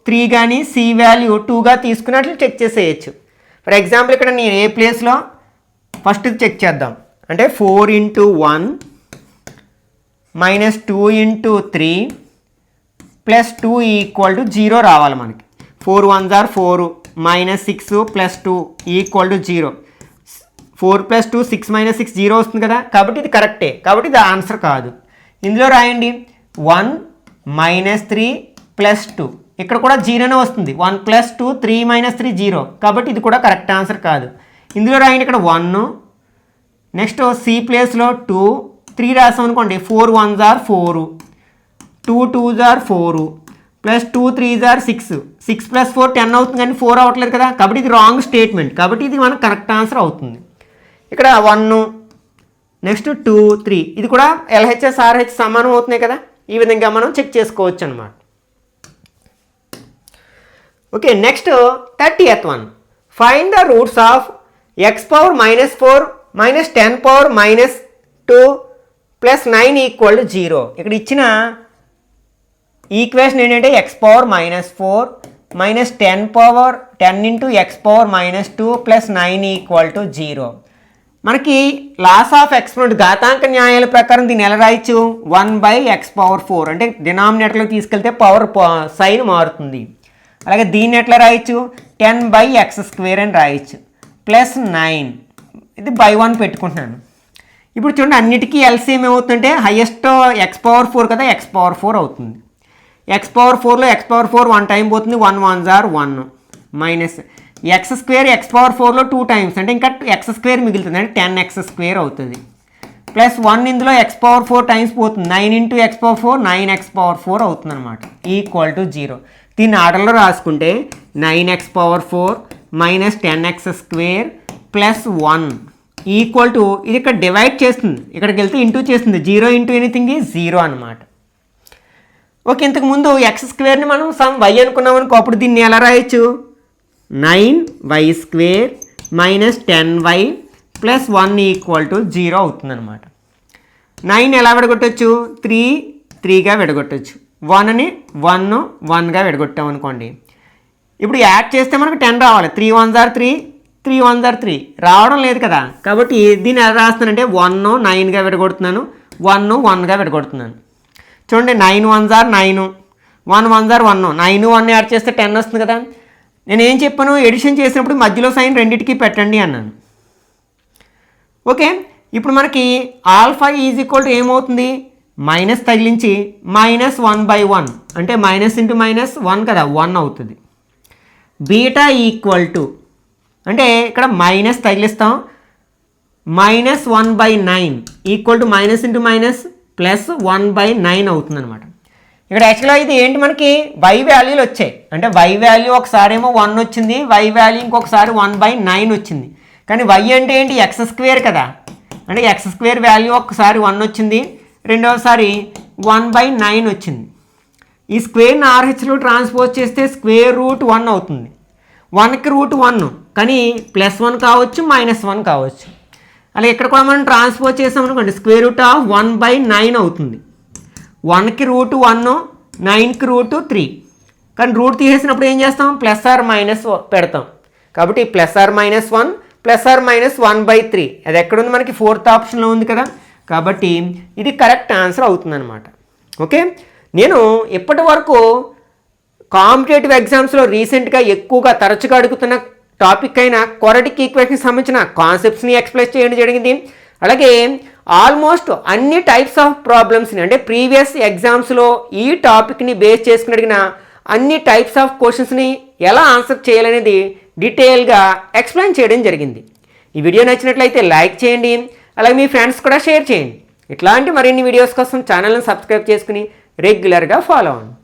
3 కానీ సి వాల్యూ 2గా తీసుకున్నట్లు చెక్ చేసేయచ్చు. ఫర్ ఎగ్జాంపుల్ ఇక్కడ నేను ఏ ప్లేస్లో ఫస్ట్ చెక్ చేద్దాం, అంటే 4 into 1 - 2 into 3 + 2 ఈక్వల్ టు 0 రావాలి మనకి. 4 1s are 4 -6 + 2 ఈక్వల్ టు 0. 4 + 2 6 - 6 0 వస్తుంది కదా. కాబట్టి ఇది కరెక్టే, కాబట్టి ఇది ఆన్సర్ కాదు. ఇందులో రాయండి 1 - 3 + 2, ఇక్కడ కూడా 0నే వస్తుంది. 1 + 2 3 - 3 0, కాబట్టి ఇది కూడా కరెక్ట్ ఆన్సర్ కాదు. ఇందులో రాయండి ఇక్కడ 1, నెక్స్ట్ సి ప్లేస్లో 2 3 రాసాం అనుకోండి, 4 1s are 4 2 2s are 4 + 2 3s are 6 6 + 4 10 అవుతుంది, కానీ 4 అవ్వట్లేదు కదా. కాబట్టి ఇది రాంగ్ స్టేట్మెంట్, కాబట్టి ఇది మనకు కరెక్ట్ ఆన్సర్ అవుతుంది. ఇక్కడ 1 నెక్స్ట్ 2 3 ఇది కూడా LHS RH సమానం అవుతున్నాయి కదా. ఈ విధంగా మనం చెక్ చేసుకోవచ్చు అనమాట. Okay, next 30th one. Find the roots of x⁻⁻4 - 10⁻⁻2 + 9 equal to 0. ఇక్కడ ఇచ్చిన ఈక్వేషన్ ఏంటంటే x⁻⁻4 - 10 into x⁻⁻2 + 9 equal to 0. మనకి లాస్ ఆఫ్ ఎక్స్పోనెంట్ ఘాతాంక న్యాయాల ప్రకారం దీన్ని ఎలా రాయొచ్చు, 1/x⁻4, అంటే డినామినేటర్లో తీసుకెళ్తే పవర్ సైన్ మారుతుంది. అలాగే దీన్ని ఎట్లా రాయొచ్చు, 10/x² అని రాయొచ్చు, +9, ఇది by 1 పెట్టుకుంటున్నాను. ఇప్పుడు చూడండి అన్నిటికీ ఎల్సిఎం ఏమవుతుందంటే హైయెస్ట్ x⁻4 కదా, x⁻4 అవుతుంది. x⁻4లో x⁻4 1 టైం పోతుంది, 1 1s are 1 minus x² x⁻4లో 2 times, అంటే ఇంకా x² మిగులుతుంది, అంటే 10x² అవుతుంది. +1 ఇందులో x⁻4 టైమ్స్ పోతుంది, 9 into x⁻4 9x⁻4 అవుతుంది అనమాట, ఈక్వల్ టు 0. దీన్ని ఆర్డర్లో రాసుకుంటే 9x⁻4 - 10x² +1 ఈక్వల్ టు, ఇది ఇక్కడ డివైడ్ చేస్తుంది, ఇక్కడికి వెళ్తే ఇంటూ చేస్తుంది, 0 into ఎనీథింగ్ ఈజ్ 0 అనమాట. ఓకే, ఇంతకుముందు x² మనం సమ్ y అనుకున్నాం అనుకో, అప్పుడు దీన్ని ఎలా రాయొచ్చు, 9y² - 10y + 1 ఈక్వల్ టు 0 అవుతుంది అనమాట. 9 ఎలా విడగొట్టచ్చు, 3 3గా విడగొట్టచ్చు, 1ని 1 1గా విడగొట్టాం అనుకోండి. ఇప్పుడు యాడ్ చేస్తే మనకు 10 రావాలి, 3 1s are 3 3 1s are 3 రావడం లేదు కదా. కాబట్టి దీన్ని ఎలా రాస్తానంటే 1 9గా విడగొడుతున్నాను, 1 1గా విడగొడుతున్నాను. చూడండి 9 1s are 9 1 1s are 1 9 1 add చేస్తే 10 వస్తుంది కదా. నేను ఏం చెప్పాను, ఎడిషన్ చేసినప్పుడు మధ్యలో సైన్ రెండింటికి పెట్టండి అన్నాను. ఓకే, ఇప్పుడు మనకి ఆల్ఫా ఈజ్ ఈక్వల్ టు ఏమవుతుంది, మైనస్ తగిలించి -1/1, అంటే మైనస్ ఇంటూ మైనస్ 1 కదా, 1 అవుతుంది. బీటా ఈక్వల్ టు, అంటే ఇక్కడ మైనస్ తగిలిస్తాం, -1/9 equal to minus into minus +1/9 అవుతుంది అనమాట. ఇక్కడ యాక్చువల్గా ఇది ఏంటి, మనకి వై వాల్యూలు వచ్చాయి. అంటే వై వాల్యూ ఒకసారి ఏమో 1 వచ్చింది, వై వాల్యూ ఇంకొకసారి 1/9 వచ్చింది. కానీ వై అంటే ఏంటి, ఎక్స్ స్క్వేర్ కదా. అంటే ఎక్స్ స్క్వేర్ వాల్యూ ఒకసారి 1 వచ్చింది, రెండవసారి 1/9 వచ్చింది. ఈ స్క్వేర్ని ఆర్హెచ్లో ట్రాన్స్పోజ్ చేస్తే స్క్వేర్ రూట్ 1 అవుతుంది. 1కి రూట్ 1, కానీ +1 కావచ్చు -1 కావచ్చు. అలా ఇక్కడ కూడా మనం ట్రాన్స్పోజ్ చేసాం అనుకోండి, స్క్వేర్ రూట్ ఆఫ్ 1/9 అవుతుంది. 1కి రూట్ 1, 9కి రూట్ 3. కానీ రూట్ తీసేసినప్పుడు ఏం చేస్తాం, ప్లస్ ఆర్ మైనస్ పెడతాం. కాబట్టి +(-1) +(-1/3) అది ఎక్కడుంది, మనకి 4th ఆప్షన్లో ఉంది కదా. కాబట్టి ఇది కరెక్ట్ ఆన్సర్ అవుతుంది అనమాట. ఓకే, నేను ఇప్పటి వరకు కాంపిటేటివ్ ఎగ్జామ్స్లో రీసెంట్గా ఎక్కువగా తరచుగా అడుగుతున్న టాపిక్ అయిన క్వాడ్రాటిక్ ఈక్వేషన్కి సంబంధించిన కాన్సెప్ట్స్ని ఎక్స్ప్లెయిన్ చేయడం జరిగింది. అలాగే ఆల్మోస్ట్ అన్ని టైప్స్ ఆఫ్ ప్రాబ్లమ్స్ని, అంటే ప్రీవియస్ ఎగ్జామ్స్లో ఈ టాపిక్ని బేస్ చేసుకుని అడిగిన అన్ని టైప్స్ ఆఫ్ క్వశ్చన్స్ని ఎలా ఆన్సర్ చేయాలనేది డీటెయిల్గా ఎక్స్ప్లెయిన్ చేయడం జరిగింది. ఈ వీడియో నచ్చినట్లయితే లైక్ చేయండి, అలాగే మీ ఫ్రెండ్స్ కూడా షేర్ చేయండి. ఇట్లాంటి మరిన్ని వీడియోస్ కోసం ఛానల్ని సబ్స్క్రైబ్ చేసుకుని రెగ్యులర్గా ఫాలో అవ్వండి.